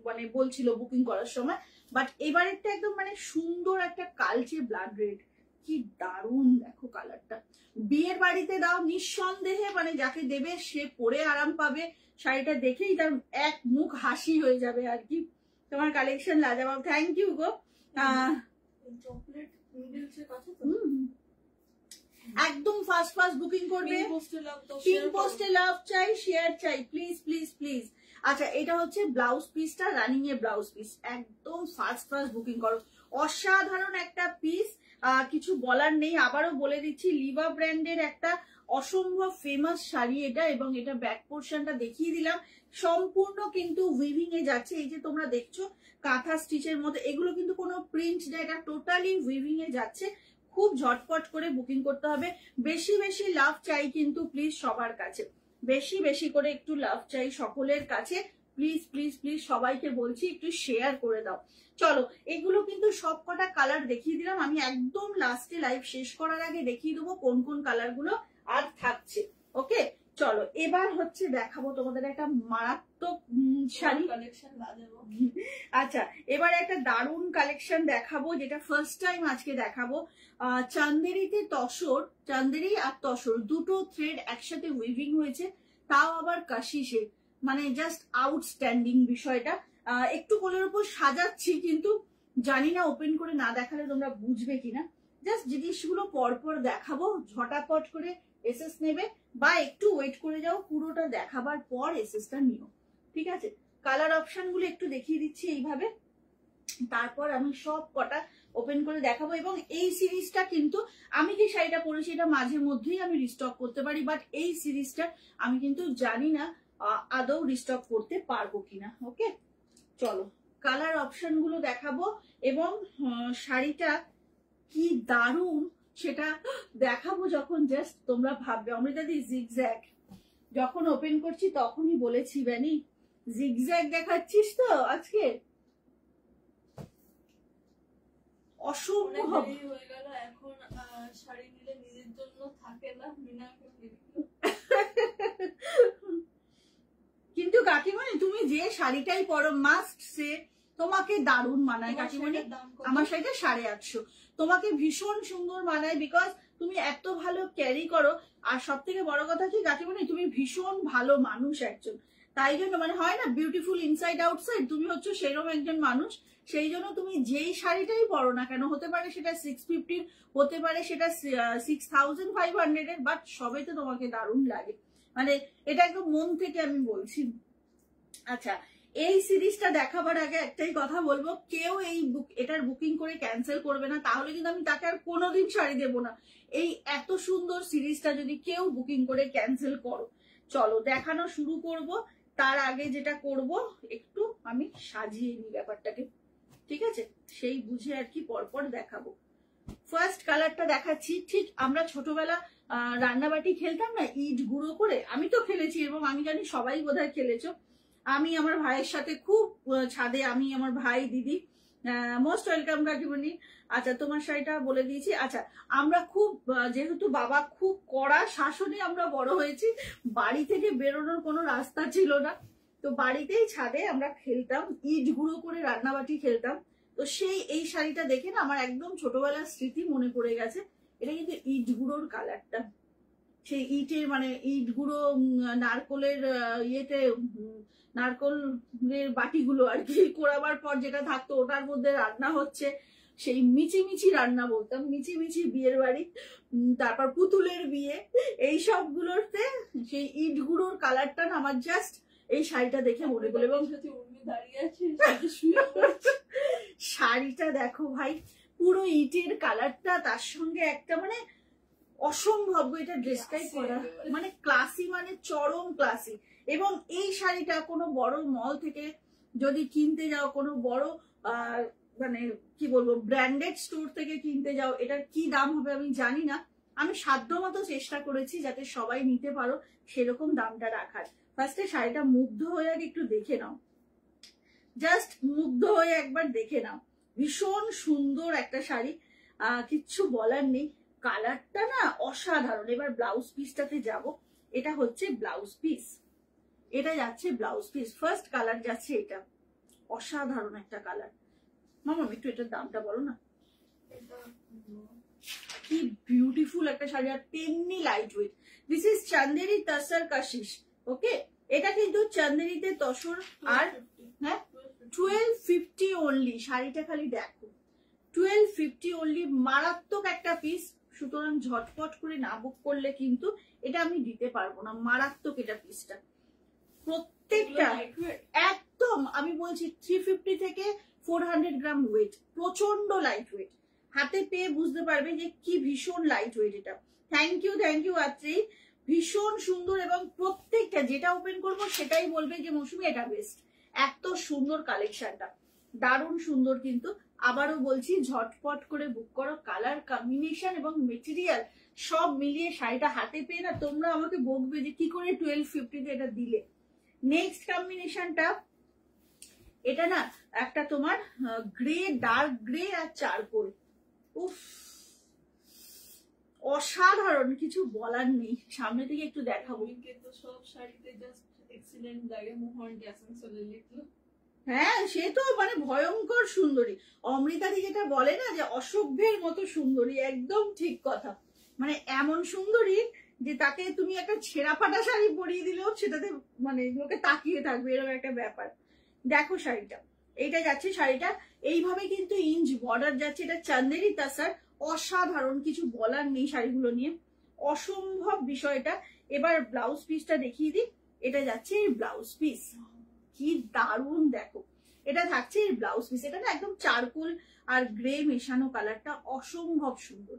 মানে বলছিল বুকিং করার সময়, বাট এবারেরটা একদম মানে সুন্দর একটা কালচে ব্লাড রেড, কি দারুণ দেখো কালারটা। বিয়ের বাড়িতে দাও নিঃসন্দেহে, মানে যাকে দেবে সে পরে আরাম পাবে, শাড়িটা দেখেই তার এক মুখ হাসি হয়ে যাবে আর কি। তোমার কালেকশন লাজাবাব, থ্যাংক ইউ গো। চকলেট নুডলসের কথা তো একদম ফার্স্ট ফার্স্ট বুকিং করবে, পিন পোস্টে লাভ চাই, শেয়ার চাই, প্লিজ প্লিজ প্লিজ। আচ্ছা, এটা হচ্ছে ব্লাউজ পিসটা, রানিং এর ব্লাউজ পিস, একদম ফার্স্ট ফার্স্ট বুকিং করো, অসাধারণ একটা পিস, কিছু বলার নেই। আবারও বলে দিচ্ছি, লিভা ব্র্যান্ডের একটা অসম্ভব ফেমাস শাড়ি এটা, এবং এটা ব্যাক পোর্শনটা দেখিয়ে দিলাম, সম্পূর্ণ কিন্তু উইভিং এ যাচ্ছে। এই যে তোমরা দেখছো কাঁথা স্টিচের মধ্যে, এগুলো কিন্তু কোনো প্রিন্ট না, এটা টোটালি উইভিং এ যাচ্ছে। খুব ঝটপট করে বুকিং করতে হবে। বেশি বেশি লাভ চাই কিন্তু প্লিজ সবার কাছে, বেশি বেশি করে একটু লাভ চাই সকলের কাছে, প্লিজ প্লিজ প্লিজ সবাইকে বলছি একটু শেয়ার করে দাও। চলো, এগুলো কিন্তু সব কটা কালার দেখিয়ে দিলাম, আমি একদম লাস্টে লাইভ শেষ করার আগে দেখিয়ে দেবো কোন কোন কালার গুলো আর থাকছে। ওকে, চলো এবার হচ্ছে দেখাবো তোমাদের একটা মারাত্মক শাড়ি কালেকশন লাগাবো। আচ্ছা, এবার একটা দারুণ কালেকশন দেখাবো, যেটা ফার্স্ট টাইম আজকে দেখাবো। চান্দেরিতে তসর, চান্দেরি আর তসর দুটো থ্রেড একসাথে উইভিং হয়েছে, তাও আবার কাশিসে, মানে জাস্ট আউটস্ট্যান্ডিং বিষয়টা। একটু কোলের উপর সাজাচ্ছি, কিন্তু জানি না ওপেন করে না দেখালে তোমরা বুঝবে কিনা। জাস্ট জিনিসগুলো পরপর দেখাবো, ঝটাপট করে এসএস নেবে বা একটু ওয়েট করে যাও, পুরোটা দেখাবার পর এসএসটা নিও, ঠিক আছে? কালার অপশন গুলো একটু দেখিয়ে দিচ্ছি এইভাবে, তারপর আমি সব কটা ওপেন করে দেখাবো। এবং এই সিরিজটা কিন্তু আমি যে শাড়িটা পরেছি এটা মাঝে মধ্যেই আমি রিস্টক করতে পারি, বাট এই সিরিজটা আমি কিন্তু জানি না আদৌ রিস্টক করতে পারবো কিনা। ওকে, চলো কালার অপশন গুলো দেখাবো, এবং শাড়িটা কি দারুণ সেটা দেখাবো যখন জাস্ট তোমরা ভাববে। অমৃতাদি জিগজ্যাগ যখন ওপেন করছি তখনই বলেছি, বানি জিগজ্যাগ দেখাচ্ছিস তো আজকে, অসম্ভব হয়ে গেল। এখন শাড়ি নিলে নিজের জন্য থাকে না, মিনাকে কিন্তু কাকিমণি তুমি যে শাড়িটাই পরো মাস্ট সে তোমাকে দারুণ মানায় কাকিমণি। আমার শাড়িটা 850, তোমাকে ভীষণ সুন্দর মানায়, বিকজ তুমি এত ভালো ক্যারি করো, আর সব থেকে বড় কথা কি কাকিমণি, তুমি ভীষণ ভালো মানুষ একজন, তাই জন্য মানে হয় না বিউটিফুল ইনসাইড আউটসাইড, তুমি হচ্ছে সেরকম একজন মানুষ। সেই জন্য তুমি যেই শাড়িটাই পরো না কেন, হতে পারে সেটা 650, হতে পারে সেটা 6500 এর, বাট সবাই তো তোমাকে দারুণ লাগে, মানে এটা একদম মন থেকে আমি বলছি। আচ্ছা, এই সিরিজটা দেখাবার আগে একটাই কথা বলবো, কেউ এটার বুকিং করে ক্যান্সেল করবে না, তাহলে কিন্তু আমি তাকে আর কোনোদিন শাড়ি দেবো না। এই এত সুন্দর সিরিজটা যদি কেউ বুকিং করে ক্যান্সেল করো, চলো দেখানো শুরু করব। তার আগে যেটা করব, একটু আমি সাজিয়ে নিই ব্যাপারটাকে, ঠিক আছে? সেই বুঝে আর কি পরপর দেখাবো। ফার্স্ট কালারটা দেখাচ্ছি, ঠিক আমরা ছোটবেলা রান্নাবাটি খেলতাম না ইট গুঁড়ো করে, আমি তো খেলেছি এবং আমি জানি সবাই বোধহয় খেলেছো। আমি আমার ভাইয়ের সাথে খুব ছাদে, আমি আমার ভাই দিদি, মোস্ট ওয়েলকাম কাকিমণি। আচ্ছা, তোমার শাড়িটা বলে দিয়েছি। আচ্ছা, আমরা খুব যেহেতু বাবা খুব কড়া শাসনে আমরা বড় হয়েছি, বাড়ি থেকে বেরোনোর কোনো রাস্তা ছিল না, তো বাড়িতেই ছাদে আমরা খেলতাম, ইট গুঁড়ো করে রান্নাবাটি খেলতাম। তো সেই এই শাড়িটা দেখে না আমার একদম ছোটবেলার স্মৃতি মনে পড়ে গেছে। এটা কিন্তু ইট গুঁড়োর কালারটা, সেই ইটের মানে ইট গুঁড়ো, নারকোলের ইয়েতে, নারকোলের বাটিগুলো আর কি কোরাবার পর যেটা থাকতো ওটার মধ্যে রান্না হচ্ছে, সেই মিচিমিচি রান্না বলতাম, মিচিমিচি বিয়ের বাড়ি, তারপর পুতুলের বিয়ে, এই সবগুলোতে সেই ইট গুঁড়োর কালারটা না আমার জাস্ট এই শাড়িটা দেখে মনে পড়লো। এবং শাড়িটা দেখো ভাই, পুরো ইটের কালারটা, তার সঙ্গে একটা মানে অসম্ভব, এটা ড্রেসটাই করা মানে ক্লাসি, মানে চরম ক্লাসি। এবং এই শাড়িটা কোনো বড় মল থেকে যদি কিনতে যাও, কোনো বড় মানে কি বলবো ব্র্যান্ডেড স্টোর থেকে কিনতে যাও, এটার কি দাম হবে আমি জানি না, আমি সাধ্যমতো চেষ্টা করেছি যাতে সবাই নিতে পারো সেরকম দামটা রাখার। ফার্স্টে শাড়িটা মুগ্ধ হয়ে আগে একটু দেখে নাও, জাস্ট মুগ্ধ হয়ে একবার দেখে নাও। ভীষণ সুন্দর একটা শাড়ি, কিচ্ছু বলার নেই। কালারটা না অসাধারণ। এবার ব্লাউজ পিসটাতে যাব। এটা হচ্ছে ব্লাউজ পিস, এটা যাচ্ছে ব্লাউজ পিস। ফার্স্ট কালার যাচ্ছে এটা, অসাধারণ একটা কালার। মামা একটু এটার দামটা বলো না। কি বিউটিফুল একটা শাড়ি, আর তেমনি light weight. This is Chanderi tussar Kashish. Okay, এটা কিন্তু চান্দেরিতে তসর। আর হ্যাঁ 1250 অনলি। শাড়িটা খালি দেখো, 1250 অনলি। মারাত্মক একটা পিস, সুতরাং ঝটপট করে না বুক করলে কিন্তু এটা আমি দিতে পারবো না। মারাত্মক এটা পিসটা, প্রত্যেকটা একদম আমি বলছি 350 থেকে 400 গ্রাম ওয়েট, প্রচন্ড লাইট ওয়েট। হাতে পেয়ে বুঝতে পারবে যে কি ভীষণ লাইট ওয়েট এটা। থ্যাংক ইউ আত্রি, ভীষণ সুন্দর। এবং প্রত্যেকটা যেটা ওপেন করবো সেটাই বলবে যে মৌসুমী এটা বেস্ট। এত সুন্দর কালেকশনটা, দারুণ সুন্দর। কিন্তু আবারও বলছি ঝটপট করে বুক করো। কালার কম্বিনেশন এবং মেটেরিয়াল সব মিলিয়ে শাড়িটা হাতে পেয়ে না তোমরা আমাকে বকবে যে কি করে 1250 এটা দিলে। নেক্সট কম্বিনেশনটা এটা না একটা তোমার গ্রে, ডার্ক গ্রে আর চারকোল। উফ, অসাধারণ, কিছু বলার নেই। সামনে থেকে একটু দেখাবো। কিন্তু সব শাড়িতে জাস্ট এক্সিলেন্ট লাগে। মোহন গ্যাসেন্সলে লিখলো। হ্যাঁ, সে তো মানে ভয়ঙ্কর সুন্দরী। অমৃতাদি যেটা বলে না যে অসভ্যের মতো সুন্দরী, একদম ঠিক কথা। মানে এমন সুন্দরী যে তাকে তুমি একটা ছেঁড়া ফাটা শাড়ি পরিয়ে দিলেও সেটাতে মানে লোকে তাকিয়ে থাকবে, এরকম একটা ব্যাপার। দেখো শাড়িটা, এইটা যাচ্ছে শাড়িটা এইভাবে কিন্তু ইঞ্চ বর্ডার যাচ্ছে। এটা চান্দেরি তাসার, অসাধারণ, কিছু বলার নেই শাড়িগুলো নিয়ে, অসম্ভব বিষয়টা। এবার ব্লাউজ পিসটা দেখিয়ে দিই। এটা যাচ্ছে ব্লাউজ পিস, কি দারুণ দেখো। এটা থাকছে এর ব্লাউজ পিস। এটা না একদম চারকোল আর গ্রে মেশানো, কালারটা অসম্ভব সুন্দর।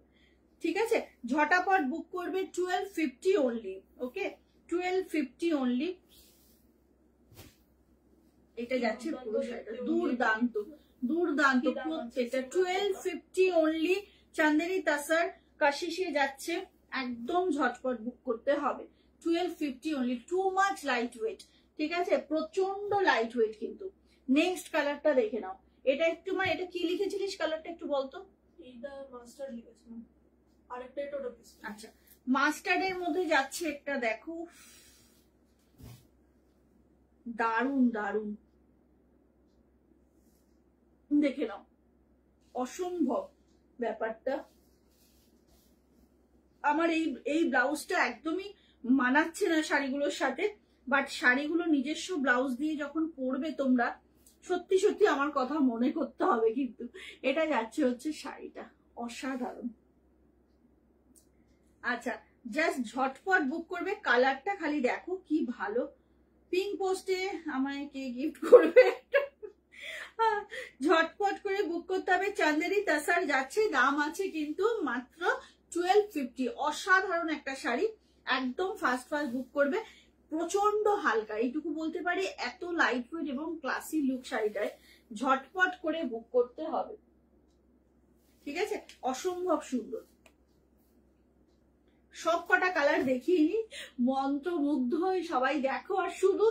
ঠিক আছে, ঝটাপট বুক করবে। 1250 অনলি। ওকে, 1250 অনলি। এটা যাচ্ছে পুরো শাড়িটা দুর্দান্ত, দুর্দান্ত প্রত্যেকটা। 1250 অনলি। চান্দেরি তাসার কাশিশে যাচ্ছে, একদম ঝটপট বুক করতে হবে। 1250 only. Too much light weight, ঠিক আছে, প্রচন্ড লাইট ওয়েট কিন্তু। নেক্সট কালারটা দেখে নাও। এটা একটু মানে এটা কি লিখেছিলিস কালারটা একটু বলতো। এটা মাস্টার্ড লিখেছিলাম, আরেকটা এটা ওটা পিস। আচ্ছা, মাস্টার্ডের মধ্যে যাচ্ছে একটা, দেখো দারুন দারুন, দেখে নাও, অসম্ভব ব্যাপারটা। আমার এই ব্লাউজটা একদমই মানাচ্ছে না শাড়িগুলোর সাথে, বাট শাড়িগুলো নিজস্ব ব্লাউজ দিয়ে যখন পরবে তোমরা, সত্যি সত্যি আমার কথা মনে করতে হবে কিন্তু। এটা যাচ্ছে হচ্ছে শাড়িটা, অসাধারণ। আচ্ছা, জাস্ট ঝটপট বুক করবে। কালারটা খালি দেখো কি ভালো। পিঙ্ক পোস্টে আমায় কে গিফট করবে, ঝটপট করে বুক করতে হবে। চান্দেরি তাসার যাচ্ছে, দাম আছে কিন্তু মাত্র 1250। অসাধারণ একটা শাড়ি, একদম ফাস্ট বুক করবে। প্রচন্ড হালকা, এইটুকু বলতে পারি, এত লাইট ওয়েট এবং ক্লাসি লুক শাড়িটায়। ঝটপট করে বুক করতে হবে, ঠিক আছে, অসম্ভব সুন্দর। সব কটা কালার দেখিয়ে মন্ত্রমুগ্ধ হয়ে সবাই দেখো, আর শুধু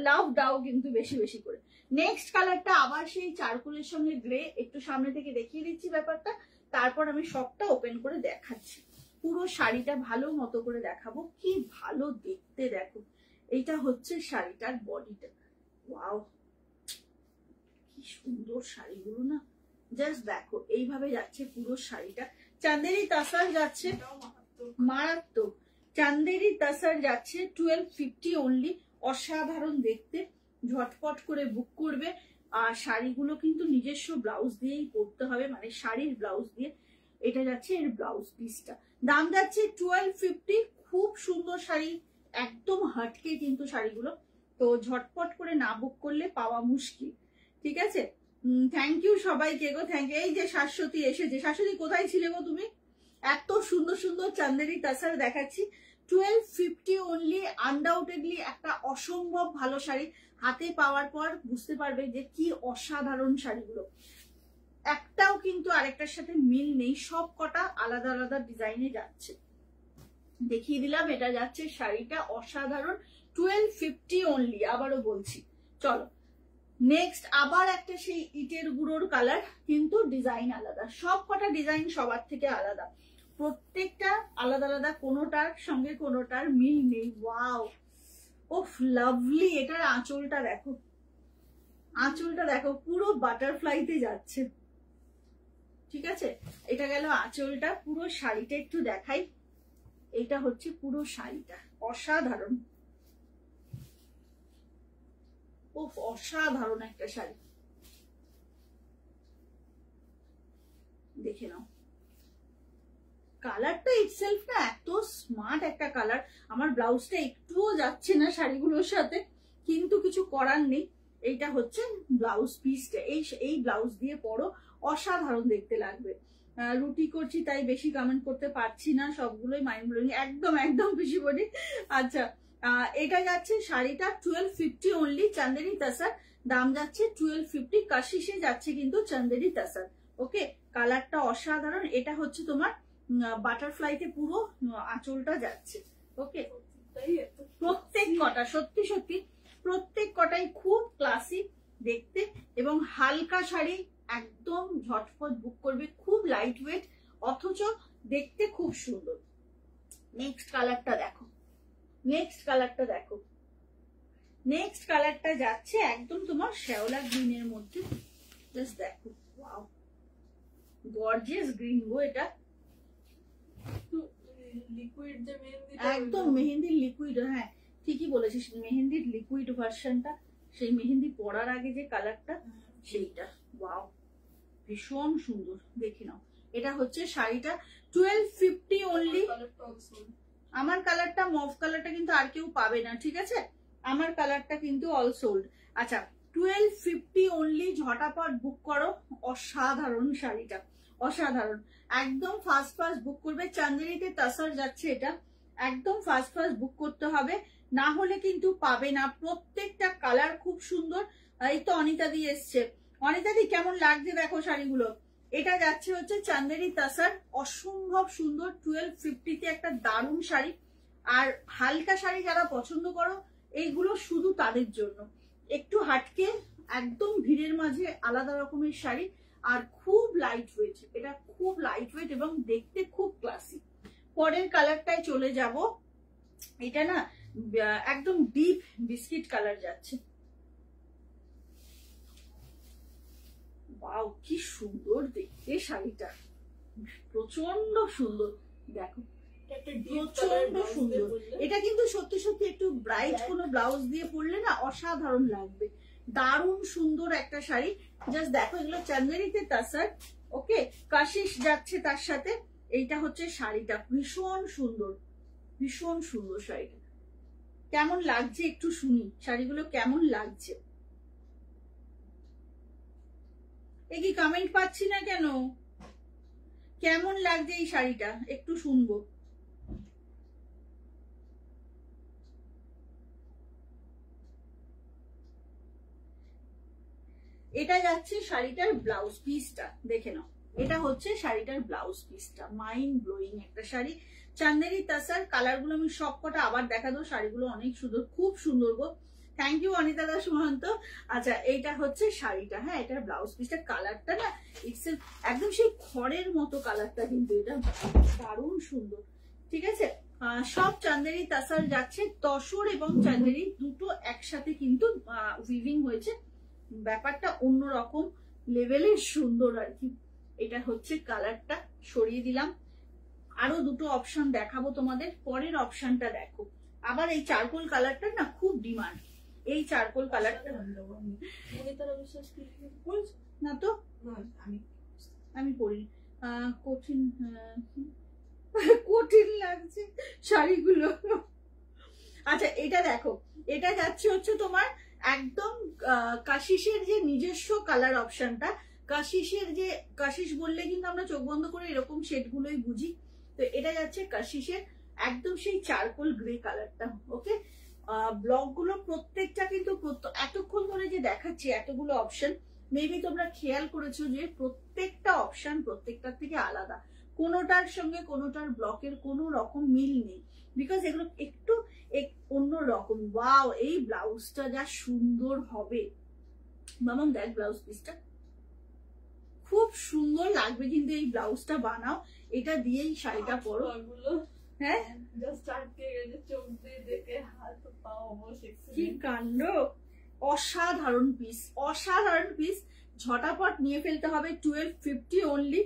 লাভ দাও কিন্তু বেশি বেশি করে। নেক্সট কালারটা আবার সেই চারকোলের সঙ্গে গ্রে, একটু সামনে থেকে দেখিয়ে দিচ্ছি ব্যাপারটা, তারপর আমি সবটা ওপেন করে দেখাচ্ছি। পুরো শাড়িটা ভালো মতো করে দেখাবো, কি ভালো দেখতে দেখো। এইটা হচ্ছে শাড়িটার বডিটা, ওয়াও কি সুন্দর শাড়িগুলো না, জাস্ট দেখো। এইভাবে যাচ্ছে পুরো শাড়িটা। চান্দেরি তাসার যাচ্ছে, মারাত্মক। চান্দেরি তাসার যাচ্ছে 1250 অনলি। অসাধারণ দেখতে, ঝটপট করে বুক করবে। আর শাড়িগুলো কিন্তু নিজস্ব ব্লাউজ দিয়েই পরতে হবে, মানে শাড়ির ব্লাউজ দিয়ে। এটা যাচ্ছে এর ব্লাউজ পিসটা, দাম যাচ্ছে 1250। খুব সুন্দর শাড়ি, একদম হাটকে কিন্তু শাড়িগুলো। তো ঝটপট করে না বুক করলে পাওয়া মুশকিল, ঠিক আছে। থ্যাংক ইউ সবাইকে গো, থ্যাংক ইউ। এই যে শাশ্বতী এসেছে, শাশ্বতী কোথায় ছিলে গো তুমি? এত সুন্দর সুন্দর চান্দেরি তাসার দেখাচ্ছি, 1250 অনলি। আনডাউটেডলি একটা অসম্ভব ভালো শাড়ি। হাতে পাওয়ার পর বুঝতে পারবে যে কি অসাধারণ শাড়িগুলো। একটাও কিন্তু আরেকটার সাথে মিল নেই, সব কটা আলাদা আলাদা ডিজাইনে যাচ্ছে। দেখিয়ে দিলাম, এটা যাচ্ছে শাড়িটা অসাধারণ, 1250 অনলি, আবারও বলছি। চলো নেক্সট আবার একটা সেই ইটের গুঁড়োর কালার, কিন্তু ডিজাইন আলাদা, সব কটা ডিজাইন সবার থেকে আলাদা, প্রত্যেকটা আলাদা আলাদা, কোনোটার সঙ্গে কোনোটার মিল নেই। ওয়াও, ওফ লাভলি। এটার আঁচলটা দেখো, আঁচলটা দেখো পুরো বাটারফ্লাইতে যাচ্ছে। ঠিক আছে, এটা গেল আঁচলটা। পুরো শাড়িটা একটু দেখাই, এটা হচ্ছে পুরো শাড়িটা, অসাধারণ। ওফ, অসাধারণ একটা শাড়ি, দেখে নাও। কালারটা ইটসেলফ না এত স্মার্ট একটা কালার। আমার ব্লাউজটা একটুও যাচ্ছে না শাড়িগুলোর সাথে, কিন্তু কিছু করার নেই। এইটা হচ্ছে ব্লাউজ পিসটা, এই ব্লাউজ দিয়ে পরো, অসাধারণ দেখতে লাগবে। রুটি করছি তাই বেশি কমেন্ট করতে পারছি না, সবগুলোই মাইন্ড ব্লোয়িং, একদম একদম বেশি বলি। আচ্ছা, এটা যাচ্ছে শাড়িটা 1250 অনলি, চান্দেরি তাসার, দাম যাচ্ছে 1250, কাশিসে যাচ্ছে কিন্তু চান্দেরি তাসার। ওকে, কালারটা অসাধারণ। এটা হচ্ছে তোমার বাটারফ্লাইতে পুরো আঁচলটা যাচ্ছে। ওকে, প্রত্যেক কটা সত্যি সত্যি প্রত্যেক কটাই খুব ক্লাসিক দেখতে, এবং হালকা শাড়ি, একদম ঝটপট বুক করবে, খুব লাইট ওয়েট, অথচ দেখতে খুব সুন্দর। নেক্সট কালারটা দেখো, নেক্সট কালারটা দেখো, নেক্সট কালারটা যাচ্ছে একদম তোমার শ্যাওলা গ্রিনের মধ্যে। জাস্ট দেখো, ওয়াও, গর্জিয়াস গ্রিন গো এটা, লিকুইড যে মেহেন্দি, একদম মেহেন্দির লিকুইড। হ্যাঁ ঠিকই বলেছিস, মেহেন্দির লিকুইড ভার্সনটা, সেই মেহেন্দি পরার আগে যে কালারটা, সেইটা। ওয়াও, ভীষণ সুন্দর, দেখে নাও। এটা হচ্ছে শাড়িটা 1250 অনলি। আমার কালারটা, মভ কালারটা কিন্তু আর কেউ পাবে না, ঠিক আছে? আমার কালারটা কিন্তু অল সোল্ড। আচ্ছা, 1250 অনলি, ঝটাপট বুক করো। অসাধারণ শাড়িটা, অসাধারণ। একদম ফাস্ট ফাস্ট বুক করবে, চান্দেরিতে তাসার যাচ্ছে এটা, একদম ফাস্ট ফাস্ট বুক করতে হবে, না হলে কিন্তু পাবে না। প্রত্যেকটা কালার খুব সুন্দর। এই তো অনিতা দি এসছে। অনিতা দি কেমন লাগছে দেখো শাড়িগুলো। এটা যাচ্ছে হচ্ছে চান্দেরি তাসার, অসম্ভব সুন্দর, 1250-তে একটা দারুণ শাড়ি। আর হালকা শাড়ি যারা পছন্দ করো, এইগুলো শুধু তাদের জন্য। একটু হাটকে, একদম ভিড়ের মাঝে আলাদা রকমের শাড়ি, আর খুব লাইট ওয়েট, এটা খুব লাইট ওয়েট এবং দেখতে খুব ক্লাসিক। পরের কালারটায় চলে যাব। এটা না একদম ডিপ বিস্কিট কালার যাচ্ছে। ওয়াও, কি সুন্দর দেখতে শাড়িটা, প্রচন্ড সুন্দর। দেখো, প্রচন্ড সুন্দর। এটা কিন্তু সত্যি সত্যি একটু ব্রাইট কোনো ব্লাউজ দিয়ে পরলে না অসাধারণ লাগবে। দারুণ সুন্দর একটা শাড়ি। জাস্ট দেখো, এগুলো চান্দেরিতে তাসার। ওকে, কাশিশ যাচ্ছে তার সাথে। এইটা হচ্ছে শাড়িটা, ভীষণ সুন্দর, ভীষণ সুন্দর শাড়িটা। কেমন লাগছে একটু শুনি, শাড়িগুলো কেমন লাগছে। এ কি কমেন্ট পাচ্ছি না কেন? কেমন লাগছে এই শাড়িটা একটু শুনবো। এটা যাচ্ছে শাড়িটার ব্লাউজ পিসটা, দেখে নাও। এটা হচ্ছে শাড়িটার ব্লাউজ পিসটা, মাইন্ড ব্লোয়িং একটা শাড়ি, চান্দেরি তাসার। কালারগুলো আমি সবকটা আবার দেখা দেবো, শাড়িগুলো অনেক সুন্দর, খুব সুন্দর গো। Thank you Anita Das Mohanta. আচ্ছা, এইটা হচ্ছে শাড়িটা। হ্যাঁ, এটার ব্লাউজ পিসটা, কালারটা না একদম সেই খড়ের মতো কালারটা, কিন্তু এটা দারুণ সুন্দর। ঠিক আছে, সব চান্দেরি তাসার যাচ্ছে, তসর এবং চান্দেরি দুটো একসাথে কিন্তু উইভিং হয়েছে। ব্যাপারটা অন্যরকম লেভেলের সুন্দর আর কি। এটা হচ্ছে কালারটা, সরিয়ে দিলাম। আরো দুটো অপশন দেখাবো তোমাদের, পরের অপশনটা দেখো। আবার এই চারকোল কালারটা না খুব ডিমান্ড, এই চারকোল কালারটা। না তো, আমি পড়ি, কঠিন কঠিন লাগছে শাড়িগুলো। আচ্ছা, এটা দেখো, এটা যাচ্ছে হচ্ছে তোমার একদম কাশিসের যে নিজস্ব কালার অপশনটা। কাশিসের যে, কাশিস বললে কিন্তু আমরা চোখ বন্ধ করে এরকম শেড গুলোই বুঝি, তো এটা যাচ্ছে কাশিসের একদম সেই চারকোল গ্রে কালারটা। ওকে, ব্লক গুলো প্রত্যেকটা কিন্তু এতক্ষণ ধরে যে দেখাচ্ছি এতগুলো অপশন, মেবি তোমরা খেয়াল করেছো যে প্রত্যেকটা অপশন প্রত্যেকটার থেকে আলাদা, কোনোটার সঙ্গে কোনোটার ব্লকের কোনো রকম মিল নেই, বিকজ এগুলো একটু অন্য রকম। ওয়াও, এই ব্লাউজটা যা সুন্দর হবে মামাম, দেখ ব্লাউজ পিসটা খুব সুন্দর লাগবে, কিন্তু এই ব্লাউজটা বানাও, এটা দিয়েই শাড়িটা পরো। হ্যাঁ, কি কাণ্ড, অসাধারণ পিস, অসাধারণ পিস। ঝটাপট নিয়ে ফেলতে হবে, 1250 অনলি,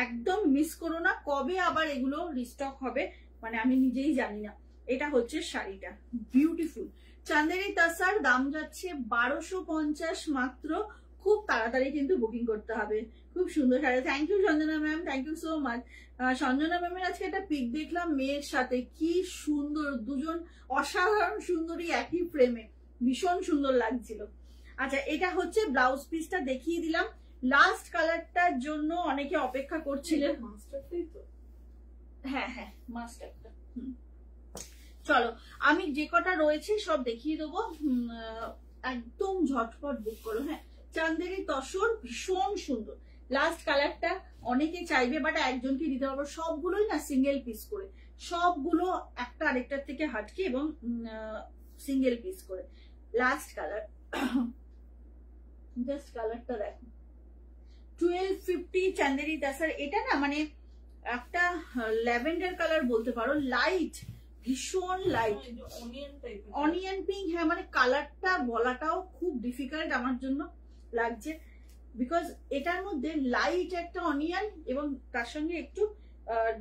একদম মিস করো না। কবে আবার এগুলো রিস্টক হবে মানে আমি নিজেই জানি না। এটা হচ্ছে শাড়িটা, বিউটিফুল চান্দেরি তাসার, দাম যাচ্ছে 1250 মাত্র। খুব তাড়াতাড়ি কিন্তু বুকিং করতে হবে। খুব সুন্দর sari. Thank you Sanjana ma'am, thank you so much. Sanjana ম্যামের আজকে একটা পিক দেখলাম মেয়ের সাথে, কি সুন্দর, দুজন অসাধারণ সুন্দরী একই ফ্রেমে, ভীষণ সুন্দর লাগছিল। আচ্ছা, এটা হচ্ছে ব্লাউজ পিসটা দেখিয়ে দিলাম। লাস্ট কালারটার জন্য অনেকে অপেক্ষা করছিলেন। হ্যাঁ হ্যাঁ, মাস্টারটা। চলো, আমি যে কটা রয়েছে সব দেখিয়ে দেবো, একদম ঝটপট বুক করো। হ্যাঁ, চান্দেরি তসর ভীষণ সুন্দর। লাস্ট কালারটা অনেকে চাইবে, বাট একজনকে দিতে পারবো। সবগুলোই না সিঙ্গেল পিস করে, সবগুলো একটা আরেকটার থেকে হাটকে এবং সিঙ্গেল পিস করে। লাস্ট কালার, জাস্ট কালারটা দেখো, 1250 চান্দেরি তাসার। এটা না মানে একটা ল্যাভেন্ডার কালার বলতে পারো, লাইট, ভীষণ লাইট অনিয়ন পিঙ্ক। হ্যাঁ, মানে কালারটা বলাটাও খুব ডিফিকাল্ট আমার জন্য লাগছে, বিকজ এটার মধ্যে লাইট একটা অনিয়ন এবং তার সঙ্গে একটু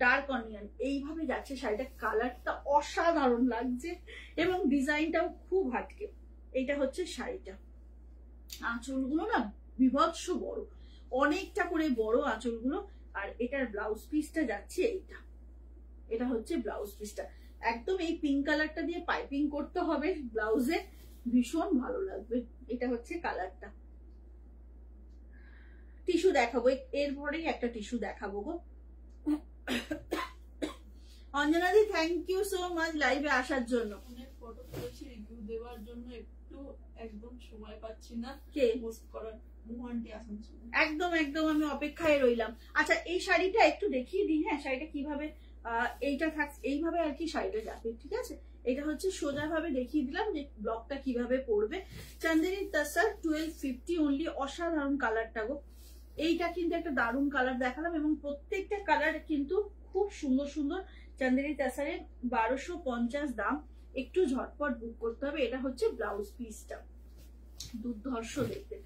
ডার্ক অনিয়ন, এইভাবে যাচ্ছে শাড়িটা। কালারটা অসাধারণ লাগছে এবং ডিজাইনটাও খুব হাটকে। এইটা হচ্ছে শাড়িটা। আঁচলগুলো না বিভৎস বড়, অনেকটা করে বড় আঁচলগুলো। আর এটার ব্লাউজ পিসটা যাচ্ছে এইটা, এটা হচ্ছে ব্লাউজ পিসটা। একদম এই পিঙ্ক কালারটা দিয়ে পাইপিং করতে হবে ব্লাউজে, ভীষণ ভালো লাগবে। এটা হচ্ছে কালারটা। টিস্যু দেখাবো, এরপরেই একটা টিস্যু দেখাবো গো। অঞ্জনা দি, থ্যাংক ইউ সো মাচ লাইভে আসার জন্য। অনেক ফটো তুলেছি রিভিউ দেওয়ার জন্য, একটু একদম সময় পাচ্ছি না কে পোস্ট করার। একদম একদম আমি অপেক্ষায় রইলাম। আচ্ছা, এই শাড়িটা একটু দেখিয়ে দিই। হ্যাঁ, শাড়িটা কিভাবে এইটা থাকছে, এইভাবে আর কি শাড়িটা যাবে, ঠিক আছে? এটা হচ্ছে সোজা ভাবে দেখিয়ে দিলাম যে ব্লকটা কিভাবে পড়বে। চান্দেরি তাসার 1250 অনলি। অসাধারণ কালারটা গো, এইটা কিন্তু একটা দারুণ কালার দেখালাম এবং প্রত্যেকটা কালার কিন্তু খুব সুন্দর সুন্দর। চান্দেরি তাসারে 1250 দাম, একটু ঝটপট বুক করতে হবে। এটা হচ্ছে ব্লাউজ পিসটা, দুর্ধর্ষ দেখতে।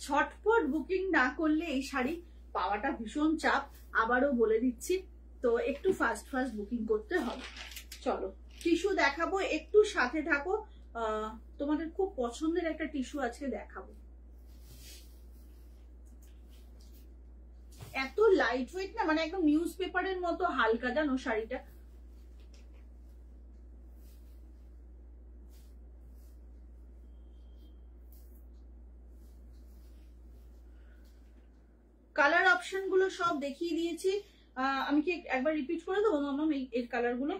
ঝটপট বুকিং না করলে এই শাড়ি পাওয়াটা ভীষণ চাপ, আবারও বলে দিচ্ছি, তো একটু ফাস্ট ফাস্ট বুকিং করতে হবে। চলো, টিস্যু দেখাবো, একটু সাথে থাকো। তোমাদের খুব পছন্দের একটা টিস্যু আজকে দেখাবো। এত লাইট ওয়েট না, মানে একদম নিউজ পেপারের মতো হালকা, জানো শাড়িটা। কালার অপশন গুলো সব দেখিয়ে দিয়েছি। আমি কি একবার রিপিট করে দেবো মামা এর কালার গুলো?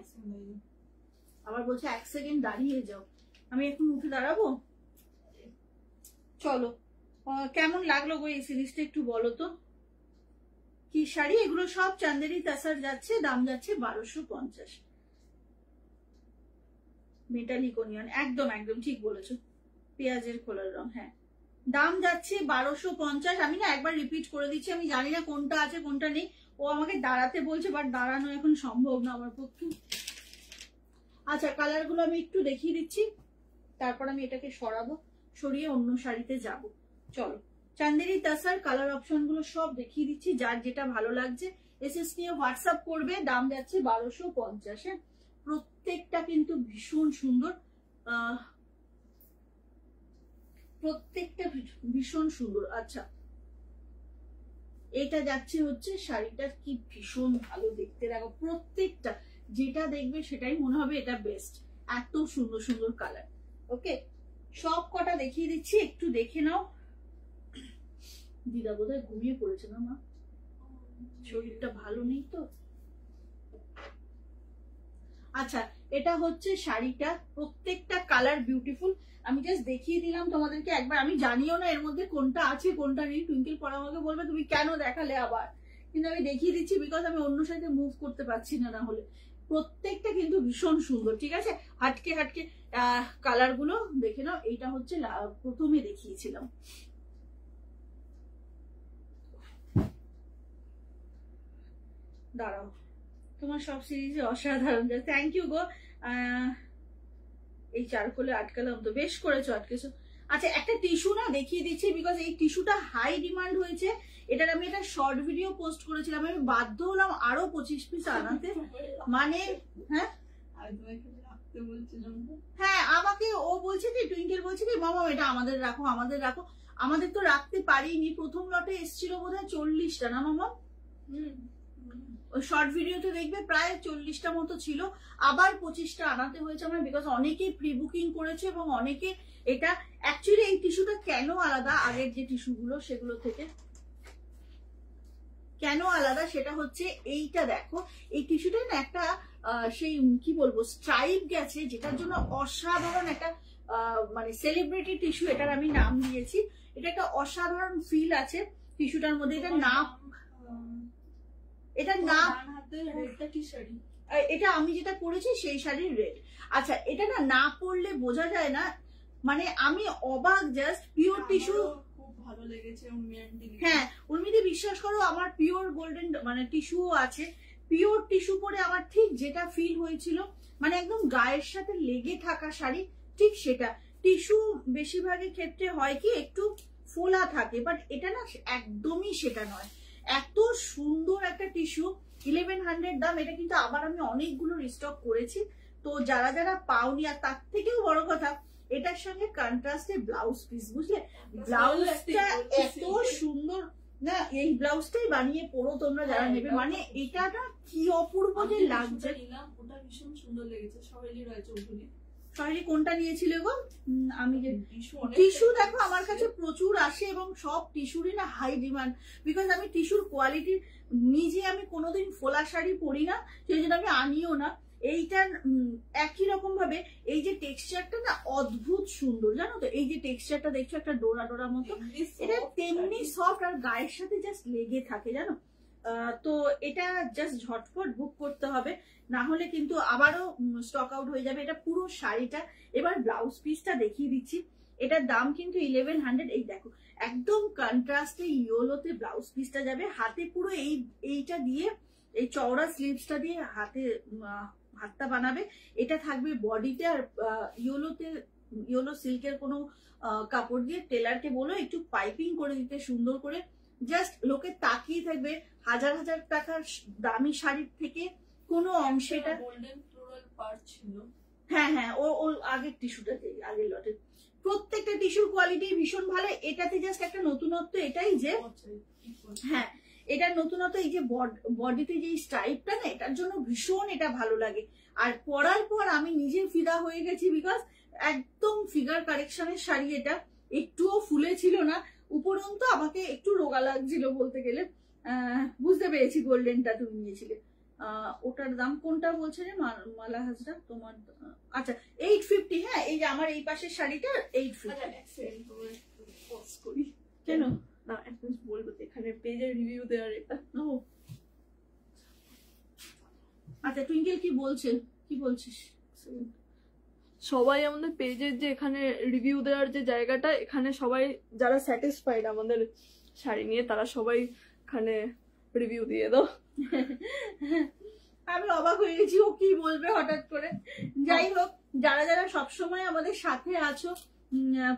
আবার বলছে 1 সেকেন্ড দাঁড়িয়ে যাও। আমি এখন উঠে দাঁড়াবো? চলো, কেমন লাগলো গো এই সিরিজটা একটু বলো তো। কি শাড়ি এগুলো? সব চান্দেরি তাসার যাচ্ছে, দাম যাচ্ছে 1250। মেটালিক অনিয়ন, একদম একদম ঠিক বলেছো, পেঁয়াজের খোলার রং। হ্যাঁ, দাম যাচ্ছে 1250। আমি না একবার রিপিট করে দিচ্ছি, আমি জানি না কোনটা আছে কোনটা নেই। ও আমাকে দাঁড়াতে বলছে, বাট দাঁড়ানো এখন সম্ভব না আমার পক্ষে। আচ্ছা, কালার গুলো আমি একটু দেখিয়ে দিচ্ছি, তারপর আমি এটাকে সরাবো, সরিয়ে অন্য শাড়িতে যাব। চলো, চান্দেরি তাসার কালার অপশন গুলো সব দেখিয়ে দিচ্ছি, যার যেটা ভালো লাগছে এসএস নিয়ে হোয়াটসঅ্যাপ করবে। দাম যাচ্ছে 1250। হ্যাঁ, প্রত্যেকটা কিন্তু ভীষণ সুন্দর, প্রত্যেকটা ভীষণ সুন্দর। আচ্ছা, এটা যাচ্ছে হচ্ছে শাড়িটা, কি ভীষণ ভালো দেখতে, দেখো প্রত্যেকটা যেটা দেখবে সেটাই মনে হবে এটা বেস্ট। এত সুন্দর সুন্দর কালার। ওকে, সব কটা দেখিয়ে দিচ্ছি, একটু দেখে নাও। দিদা বোধহয় ঘুমিয়ে পড়েছে না মা, শরীরটা ভালো নেই তো। আচ্ছা, এটা হচ্ছে শাড়িটা, প্রত্যেকটা কালার বিউটিফুল। আমি জাস্ট দেখিয়ে দিলাম তোমাদেরকে একবার, আমি জানিও না এর মধ্যে কোনটা আছে কোনটা নেই। টুইঙ্কেল পরে আমাকে বলবে তুমি কেন দেখালে আবার, কিন্তু আমি দেখিয়ে দিচ্ছি বিকজ আমি অন্য সাইডে মুভ করতে পারছি না, না হলে। প্রত্যেকটা কিন্তু ভীষণ সুন্দর, ঠিক আছে। হাটকে হাটকে কালার গুলো দেখে নাও। এইটা হচ্ছে প্রথমে দেখিয়েছিলাম। দাঁড়াও, তোমার সব সিরিজে অসাধারণ, থ্যাংক ইউ গো। এই চারকোলে আটকালাম তো, বেশ করেছো আটকেছো। আচ্ছা, একটা টিস্যু না দেখিয়ে দিচ্ছি বিকজ এই টিস্যুটা হাই ডিমান্ড হয়েছে। এটার আমি একটা শর্ট ভিডিও পোস্ট করেছিলাম, আমি বাধ্য হলাম আরো 25 পিস আনাতে। মানে হ্যাঁ হ্যাঁ, আমাকে ও বলছে কি, টুইঙ্কেল বলছে কি মামা এটা আমাদের রাখো আমাদের রাখো। আমাদের তো রাখতে পারিনি, প্রথম লটে এসেছিল বোধহয় 40টা না মামা? ওই শর্ট ভিডিওতে দেখবে প্রায় 40টা মতো ছিল, আবার 25টা আনাতে হয়েছে আমার বিকজ অনেকে প্রি বুকিং করেছে এবং অনেকে এটা অ্যাকচুয়ালি এই টিস্যুটা কেন আলাদা আগের যে টিস্যুগুলো সেগুলো থেকে, কেন আলাদা সেটা হচ্ছে এইটা দেখো, এই টিস্যুটা না একটা সেই কি বলবো স্ট্রাইপ গেছে, যেটার জন্য অসাধারণ একটা মানে সেলিব্রিটি টিস্যু এটার আমি নাম দিয়েছি। এটা একটা অসাধারণ ফিল আছে টিস্যুটার মধ্যে। এটা নাম, এটা না এটা আমি যেটা পরেছি সেই শাড়ির রেড। আচ্ছা, এটা না পরলে বোঝা যায় না, মানে আমি অবাক, জাস্ট পিওর টিস্যু খুব ভালো লেগেছে। হ্যাঁ উর্মিদি, বিশ্বাস করো আমার পিওর গোল্ডেন মানে টিস্যুও আছে। পিওর টিস্যু পরে আমার ঠিক যেটা ফিল হয়েছিল, মানে একদম গায়ের সাথে লেগে থাকা শাড়ি, ঠিক সেটা। টিস্যু বেশিরভাগের ক্ষেত্রে হয় কি একটু ফোলা থাকে, বাট এটা না একদমই সেটা নয়। এত সুন্দর একটা টিস্যু, 1100 দাম। এটা কিন্তু আবার আমি অনেকগুলো রিস্টক করেছি, তো যারা যারা পাওনি, আর তার থেকেও বড় কথা এটার সঙ্গে কন্ট্রাস্টে ব্লাউজ পিস, বুঝলে? ব্লাউজটা এত সুন্দর না, এই ব্লাউজটাই বানিয়ে পরো তোমরা যারা নেবে, মানে এটা না কি অপূর্ব যে লাগছে। ওটা ভীষণ সুন্দর লেগেছে, সহেলি রায় চৌধুরী। সহেলি কোনটা নিয়েছিলে গো? আমি যে টিস্যু দেখো আমার কাছে প্রচুর আসে এবং সব টিস্যুরই না হাই ডিমান্ড, বিকজ আমি টিস্যুর কোয়ালিটি নিজে আমি কোনোদিন ফোলা শাড়ি পরি না, সেই জন্য আমি আনিও না। এইটার একই রকম ভাবে এই যে টেক্সচারটা না অদ্ভুত সুন্দর, জানো তো? এই যে টেক্সচারটা দেখছো একটা ডোরা ডোরা মতো, এটা তেমনি সফট আর গায়ের সাথে জাস্ট লেগে থাকে, জানো। তো এটা জাস্ট ঝটপট বুক করতে হবে, না হলে কিন্তু আবারও স্টক আউট হয়ে যাবে। এটা পুরো শাড়িটা। এবার ব্লাউজ পিসটা দেখিয়ে দিচ্ছি। এটার দাম কিন্তু 1100। এই দেখো একদম কন্ট্রাস্টে ইয়েলোতে ব্লাউজ পিসটা যাবে, হাতে পুরো এইটা দিয়ে, এই চওড়া স্লিভসটা দিয়ে হাতটা বানাবে। এটা থাকবে বডিতে, আর ইয়েলোতে ইয়েলো সিল্কের কোনো কাপড় দিয়ে টেলারকে বলো একটু পাইপিং করে দিতে সুন্দর করে, জাস্ট লোকে তাকিয়ে থাকবে। হাজার হাজার টাকার দামি শাড়ির থেকে কোনো অংশে এটা গোল্ডেন ফ্লোরাল পার্ট ছিল। হ্যাঁ হ্যাঁ, ও আগের টিস্যুটা, আগের লটের প্রত্যেকটা টিস্যুর কোয়ালিটি ভীষণ ভালো। এটাতে জাস্ট একটা নতুনত্ব এটাই যে, হ্যাঁ এটার নতুনত্ব এই যে বডিতে যে স্ট্রাইপটা না, এটার জন্য ভীষণ এটা ভালো লাগে। আর পরার পর আমি নিজে ফিদা হয়ে গেছি, বিকজ একদম ফিগার কারেকশনের শাড়ি এটা, একটুও ফুলে ছিল না, উপরন্তু আমাকে একটু রোগা লাগছিল বলতে গেলে। বুঝতে পেরেছি গোল্ডেনটা তুমি নিয়েছিলে। ওটার দাম কোনটা বলছে রে মালা হাজরা তোমার? আচ্ছা 850। হ্যাঁ এই যে আমার এই পাশের শাড়িটা 850। কেন না এখন বলবো, এখানে পেজে রিভিউ দেওয়ার এটা। আচ্ছা টুইঙ্কেল কি বলছে, কি বলছিস? সবাই আমাদের পেজের যে এখানে রিভিউ দেওয়ার যে জায়গাটা, এখানে সবাই যারা স্যাটিসফাইড আমাদের শাড়ি নিয়ে, তারা সবাই এখানে রিভিউ দিয়ে দাও। আমি অবাক হয়ে গেছি ও কি বলবে হঠাৎ করে। যাই হোক, যারা যারা সবসময় আমাদের সাথে আছো,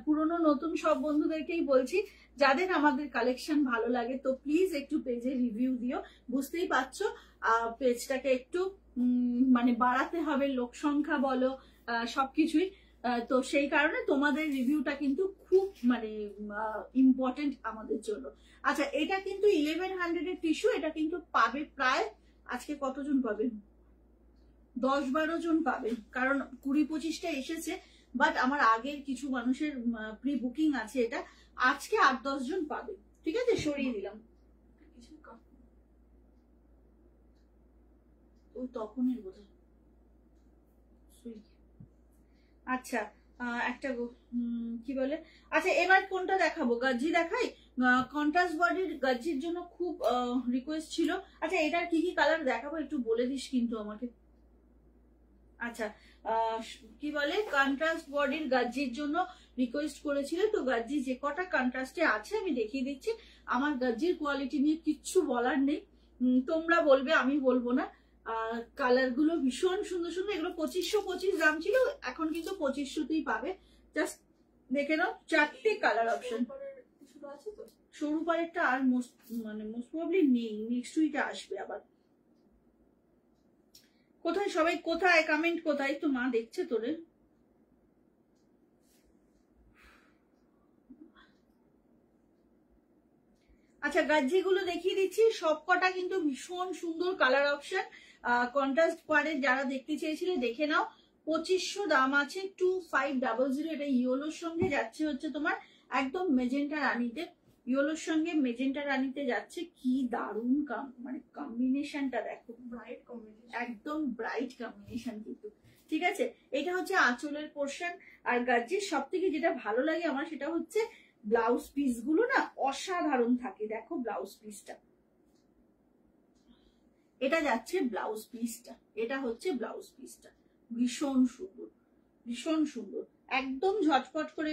পুরনো নতুন সব বন্ধুদেরকেই বলছি, যাদের আমাদের কালেকশন ভালো লাগে তো প্লিজ একটু পেজে রিভিউ দিও। বুঝতেই পারছো পেজটাকে একটু মানে বাড়াতে হবে, লোক সংখ্যা বলো সবকিছুই, তো সেই কারণে তোমাদের রিভিউটা কিন্তু খুব মানে ইম্পর্টেন্ট আমাদের জন্য। আচ্ছা এটা কিন্তু 1100 এর টিস্যু, এটা কিন্তু পাবে প্রায়, আজকে কতজন পাবে? 10-12 জন পাবে, কারণ 20-25টা এসেছে, বাট আমার আগের কিছু মানুষের প্রি বুকিং আছে। এটা আজকে 8-10 জন পাবে, ঠিক আছে? সরিয়ে দিলাম ও তখনের বোধহয় সুইট। আচ্ছা একটা কি বলে, আচ্ছা এবার কোনটা দেখাবো, গাজ্জি দেখাই। কন্ট্রাস্ট বডির গাজ্জির জন্য খুব রিকোয়েস্ট ছিল। আচ্ছা এটার কি কি কালার দেখাবো একটু বলে দিস কিন্তু আমাকে। আচ্ছা কি বলে, কন্ট্রাস্ট বডির গাজ্জির জন্য রিকোয়েস্ট করেছিল, তো গাজ্জি যে কটা কন্ট্রাস্টে আছে আমি দেখিয়ে দিচ্ছি। আমার গাজ্জির কোয়ালিটি নিয়ে কিচ্ছু বলার নেই, তোমরা বলবে আমি বলবো না। কালার গুলো ভীষণ সুন্দর সুন্দর, এগুলো 2525 দাম ছিল, এখন কিন্তু 2500তেই পাবে। জাস্ট দেখে নাও, 4টে কালার অপশন। সরু পাড়েরটা আর মোস্ট প্রবাবলি নেই, নেক্সট উইকে আসবে আবার। কোথায় সবাই, কোথায় কমেন্ট, কোথায় তো মা দেখছে তোরে। আচ্ছা গাজ্জি গুলো দেখিয়ে দিচ্ছি, সবকটা কিন্তু ভীষণ সুন্দর কালার অপশন। কন্ট্রাস্ট পাড়ের যারা দেখতে চেয়েছিলে দেখে নাও, 2500 দাম আছে, 2500। এটা ইয়েলোর সঙ্গে যাচ্ছে হচ্ছে তোমার একদম মেজেন্টা রানিতে, ইয়েলোর সঙ্গে মেজেন্টা রানিতে যাচ্ছে। কি দারুণ মানে কম্বিনেশনটা দেখো, ব্রাইট কম্বিনেশন, একদম ব্রাইট কম্বিনেশন কিন্তু। ঠিক আছে, এটা হচ্ছে আঁচলের পোর্শন। আর গাজ্জির সব থেকে যেটা ভালো লাগে আমার সেটা হচ্ছে ব্লাউজ পিস গুলো না অসাধারণ থাকে। দেখো ব্লাউজ পিসটা, এটা যাচ্ছে ব্লাউজ পিসটা, এটা হচ্ছে ব্লাউজ পিসটা, ভীষণ সুন্দর, ভীষণ সুন্দর, একদম ঝটপট করে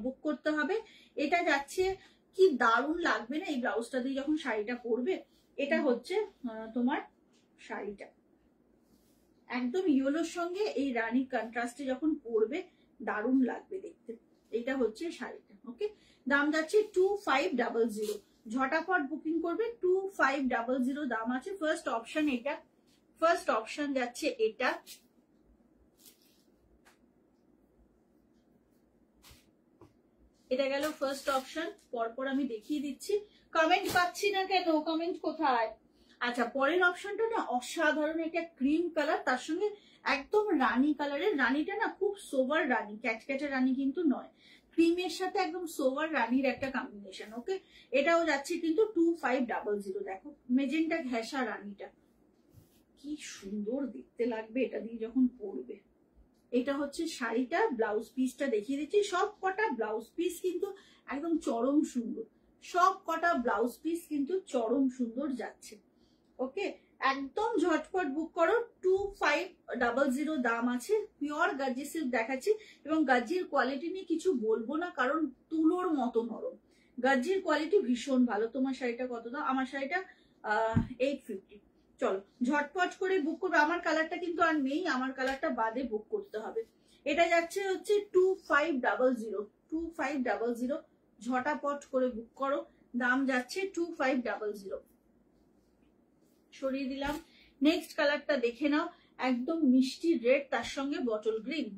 বুক করতে হবে। এটা যাচ্ছে, কি দারুণ লাগবে না এই ব্লাউজটা দিয়ে যখন শাড়িটা পরবে। এটা হচ্ছে তোমার শাড়িটা, একদম ইয়েলোর সঙ্গে এই রানী কন্ট্রাস্টে যখন পরবে দারুণ লাগবে দেখতে। এটা হচ্ছে শাড়িটা। ওকে, দাম যাচ্ছে 2500। ঝটাফট বুকিং করবে, 2500 দাম আছে। ফার্স্ট অপশন এটা, ফার্স্ট অপশন যাচ্ছে এটা। এটা গেল ফার্স্ট অপশন, পরপর আমি দেখিয়ে দিচ্ছি। কমেন্ট পাচ্ছি না কেন, কমেন্ট কোথায়? আচ্ছা পরের অপশনটা না অসাধারণ, একটা ক্রিম কালার, তার সঙ্গে একদম রানী কালারের। রানীটা না খুব সোভার রানী, ক্যাটক্যাটে রানী কিন্তু নয়, ক্রিমের সাথে একদম সোভার রানীর একটা কম্বিনেশন। ওকে, এটাও যাচ্ছে কিন্তু 2500। দেখো মেজেন্টা ঘেঁষা রানীটা কি সুন্দর দেখতে লাগবে এটা দিয়ে যখন পরবে। এটা হচ্ছে শাড়িটা, ব্লাউজ পিসটা দেখিয়ে দিচ্ছি। সব কটা ব্লাউজ পিস কিন্তু একদম চরম সুন্দর, সব কটা ব্লাউজ পিস কিন্তু চরম সুন্দর যাচ্ছে। ওকে, একদম ঝটপট বুক করো, 2500 দাম আছে। পিওর গাজ্জি সিল্ক দেখাচ্ছি, এবং গাজ্জির কোয়ালিটি নিয়ে কিছু বলবো না কারণ তুলোর মতো নরম। গাজ্জির কোয়ালিটি ভীষণ ভালো। তোমার শাড়িটা কত দাম? আমার শাড়িটা 850। চলো ঝটপট করে বুক করবে। আমার কালারটা কিন্তু আর নেই, আমার কালারটা বাদে বুক করতে হবে। এটা যাচ্ছে হচ্ছে 2500, 2500। ঝটাপট করে বুক করো, দাম যাচ্ছে 2500। সরিয়ে দিলাম। নেক্সট কালারটা দেখে নাও, একদম মিষ্টি রেড, তার সঙ্গে বটল গ্রিন।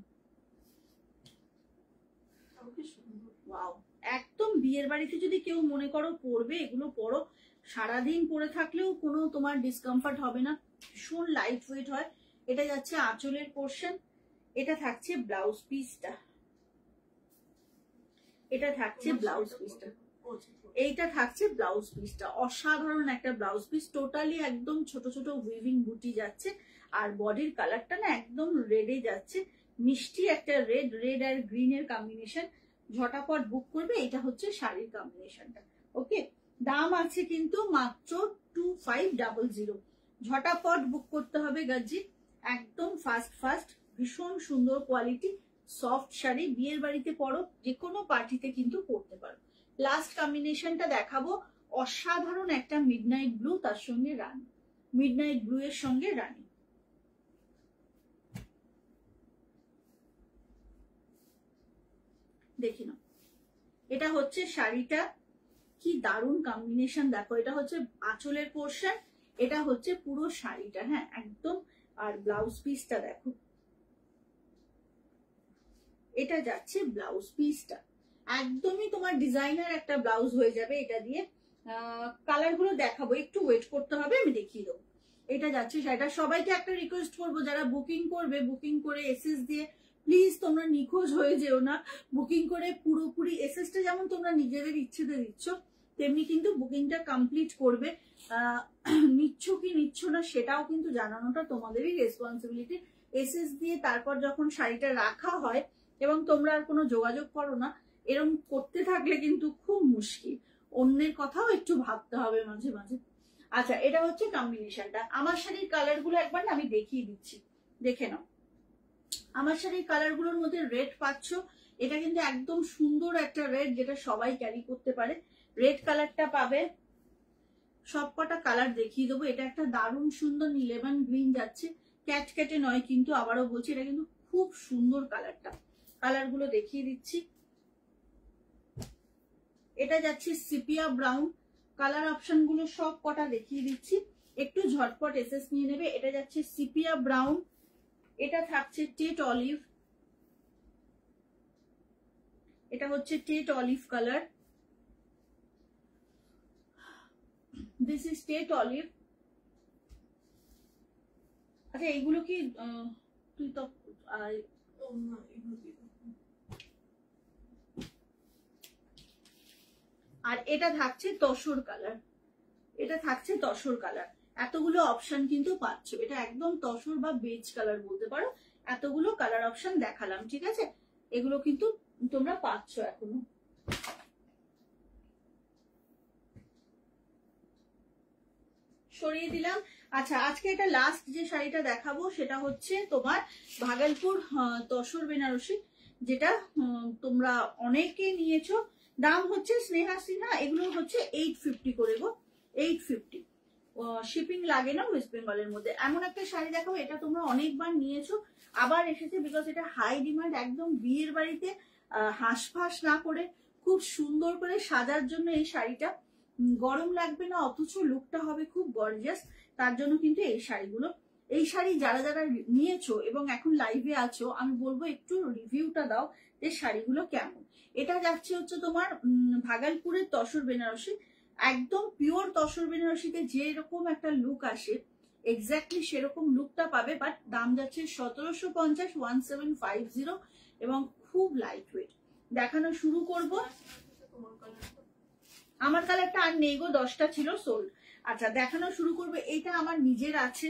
ওয়াও, একদম বিয়ের বাড়িতে যদি কেউ মনে করো পরবে, এগুলো পরো, সারাদিন পরে থাকলেও কোনো তোমার ডিসকমফর্ট হবে না, ভীষণ লাইট ওয়েট হয়। এটা যাচ্ছে আঁচলের পোর্শন, এটা থাকছে ব্লাউজ পিসটা, এটা থাকছে ব্লাউজ পিসটা, এইটা থাকছে ব্লাউজ পিসটা। অসাধারণ একটা ব্লাউজ পিস, টোটালি একদম ছোট ছোট উইভিং বুটি যাচ্ছে। আর বডির কালারটা না একদম রেডে যাচ্ছে, মিষ্টি একটা রেড, রেড আর গ্রিনের কম্বিনেশন। ঝটাপট বুক করবে, এটা হচ্ছে শাড়ির কম্বিনেশনটা। ওকে, দাম আছে কিন্তু মাত্র 2500। ঝটাপট বুক করতে হবে গাজ্জি, একদম ফাস্ট ফাস্ট। ভীষণ সুন্দর কোয়ালিটি, সফট শাড়ি, বিয়ের বাড়িতে পরো, যে কোনো পার্টিতে কিন্তু পরতে পারো। লাস্ট কম্বিনেশনটা দেখাবো, অসাধারণ একটা মিডনাইট ব্লু, তার সঙ্গে রানী, মিডনাইট ব্লু এর সঙ্গে রানী। দেখি নাও, এটা হচ্ছে শাড়িটা, কি দারুণ কম্বিনেশন দেখো। এটা হচ্ছে আঁচলের পোর্শন, এটা হচ্ছে পুরো শাড়িটা, হ্যাঁ একদম। আর ব্লাউজ পিসটা দেখো, এটা যাচ্ছে ব্লাউজ পিসটা, একদমই তোমার ডিজাইনার একটা ব্লাউজ হয়ে যাবে এটা দিয়ে। কালার গুলো দেখাবো, একটু ওয়েট করতে হবে, আমি দেখিয়ে দেবো। এটা যাচ্ছে শাড়িটা। সবাইকে একটা রিকোয়েস্ট করবো, যারা বুকিং করবে, বুকিং করে এসএস দিয়ে প্লিজ তোমরা নিখোঁজ হয়ে যেও না। বুকিং করে পুরোপুরি এসএসটা যেমন তোমরা নিজেদের ইচ্ছেতে দিচ্ছ, তেমনি কিন্তু বুকিংটা কমপ্লিট করবে। নিচ্ছ কি নিচ্ছ না সেটাও কিন্তু জানানোটা তোমাদেরই রেসপন্সিবিলিটি। এসএস দিয়ে তারপর যখন শাড়িটা রাখা হয় এবং তোমরা আর কোনো যোগাযোগ করো না, এরকম করতে থাকলে কিন্তু খুব মুশকিল। অন্যের কথাও একটু ভাবতে হবে মাঝে মাঝে। আচ্ছা, এটা হচ্ছে কম্বিনেশনটা। আমার শাড়ির কালার গুলো একবার না আমি দেখিয়ে দিচ্ছি, দেখে নাও। আমার শাড়ির কালার গুলোর মধ্যে রেড পাচ্ছ, এটা কিন্তু একদম সুন্দর একটা রেড, যেটা সবাই ক্যারি করতে পারে। রেড কালারটা পাবে, সবকটা কালার দেখিয়ে দেবো। এটা একটা দারুণ সুন্দর লেমন গ্রিন যাচ্ছে, ক্যাটক্যাটে নয় কিন্তু, আবারও বলছি এটা কিন্তু খুব সুন্দর কালারটা। কালার গুলো দেখিয়ে দিচ্ছি। এটা যাচ্ছে সিপিয়া ব্রাউন, কালার অপশন গুলো সব কটা দেখিয়ে দিচ্ছি, একটু ঝটপট এসএস নিয়ে নেবে। এটা যাচ্ছে সিপিয়া ব্রাউন, এটা থাকছে টেট অলিভ, এটা হচ্ছে TET olive colour, this is TET olive. আচ্ছা, এইগুলো কি তুই তো আর এটা থাকছে তসর কালার, এটা থাকছে তসর কালার। এতগুলো অপশন কিন্তু পাচ্ছ, এটা একদম তসর বা বেজ কালার বলতে পারো। এতগুলো কালার অপশন দেখালাম, ঠিক আছে? এগুলো কিন্তু তোমরা পাচ্ছ এখনো। সরিয়ে দিলাম। আচ্ছা, আজকে এটা লাস্ট যে শাড়িটা দেখাবো সেটা হচ্ছে তোমার ভাগলপুর তসর বেনারসি, যেটা তোমরা অনেকে নিয়েছো। দাম হচ্ছে স্নেহা সিনহা, এগুলো হচ্ছে 850 করে গো, 850। শিপিং লাগে না ওয়েস্ট বেঙ্গলের মধ্যে। এমন একটা শাড়ি দেখাবো, এটা তোমরা অনেকবার নিয়েছো, আবার এসেছে, বিকজ এটা হাই ডিমান্ড। একদম বিয়ের বাড়িতে হাঁসফাঁস না করে খুব সুন্দর করে সাজার জন্য এই শাড়িটা, গরম লাগবে না অথচ লুকটা হবে খুব গর্জিয়াস। তার জন্য কিন্তু এই শাড়িগুলো, এই শাড়ি যারা যারা নিয়েছো এবং এখন লাইভে আছো, আমি বলবো একটু রিভিউটা দাও যে শাড়িগুলো কেমন। এটা যাচ্ছে হচ্ছে তোমার ভাগলপুরের তসর বেনারসি, একদম পিওর তসর বেনারসিতে যেরকম একটা লুক আসে এক্স্যাক্টলি সেরকম লুকটা পাবে। বাট দাম যাচ্ছে 1750, 1750, এবং খুব লাইট ওয়েট। দেখানো শুরু করব। আমার কালারটা আর নেই গো, 10টা ছিল, সোল্ড। আচ্ছা, দেখানো শুরু করবো। এটা আমার নিজের আছে,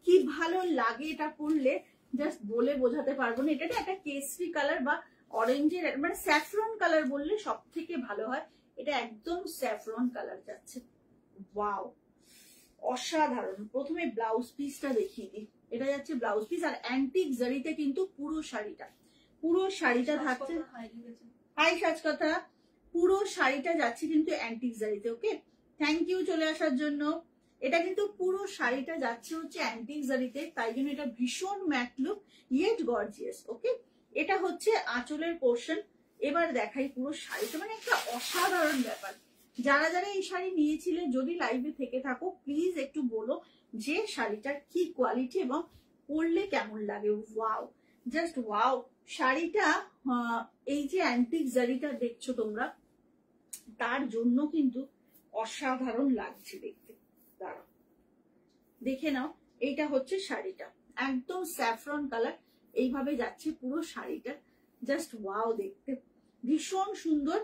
কি ভালো লাগে এটা পরলে, জাস্ট বলে বোঝাতে পারবো না। এটা একটা কেসরি কালার বা অরেঞ্জের, মানে স্যাফরন কালার বললে সব থেকে ভালো হয়। এটা একদম স্যাফরন কালার যাচ্ছে, ওয়াও অসাধারণ। প্রথমে ব্লাউজ পিসটা দেখিয়ে দিই। এটা যাচ্ছে ব্লাউজ পিস, আর অ্যান্টিক জারিতে কিন্তু পুরো শাড়িটা, পুরো শাড়িটা থাকছে। হাই সাজকথা, পুরো শাড়িটা যাচ্ছে কিন্তু অ্যান্টিক জারিতে। ওকে, থ্যাংক ইউ চলে আসার জন্য। এটা কিন্তু পুরো শাড়িটা যাচ্ছে হচ্ছে অ্যান্টিক জারিতে, তাই জন্য এটা ভীষণ ম্যাট লুক ইয়েট গর্জিয়াস। ওকে, এটা হচ্ছে আঁচলের পোর্শন। এবার দেখাই পুরো শাড়িটা, মানে একটা অসাধারণ ব্যাপার। যারা যারা এই শাড়ি নিয়েছিলে, যদি লাইভে থেকে থাকো প্লিজ একটু বলো যে শাড়িটার কি কোয়ালিটি এবং পরলে কেমন লাগে। Wow, just wow. শাড়িটা এই যে অ্যান্টিক জারিটা দেখছো তোমরা, তার জন্য কিন্তু অসাধারণ লাগছে দেখতে। দাঁড়াও দেখে নাও, এইটা হচ্ছে শাড়িটা, একদম স্যাফরন কালার, এইভাবে যাচ্ছে পুরো শাড়িটা, জাস্ট ওয়াও দেখতে, ভীষণ সুন্দর।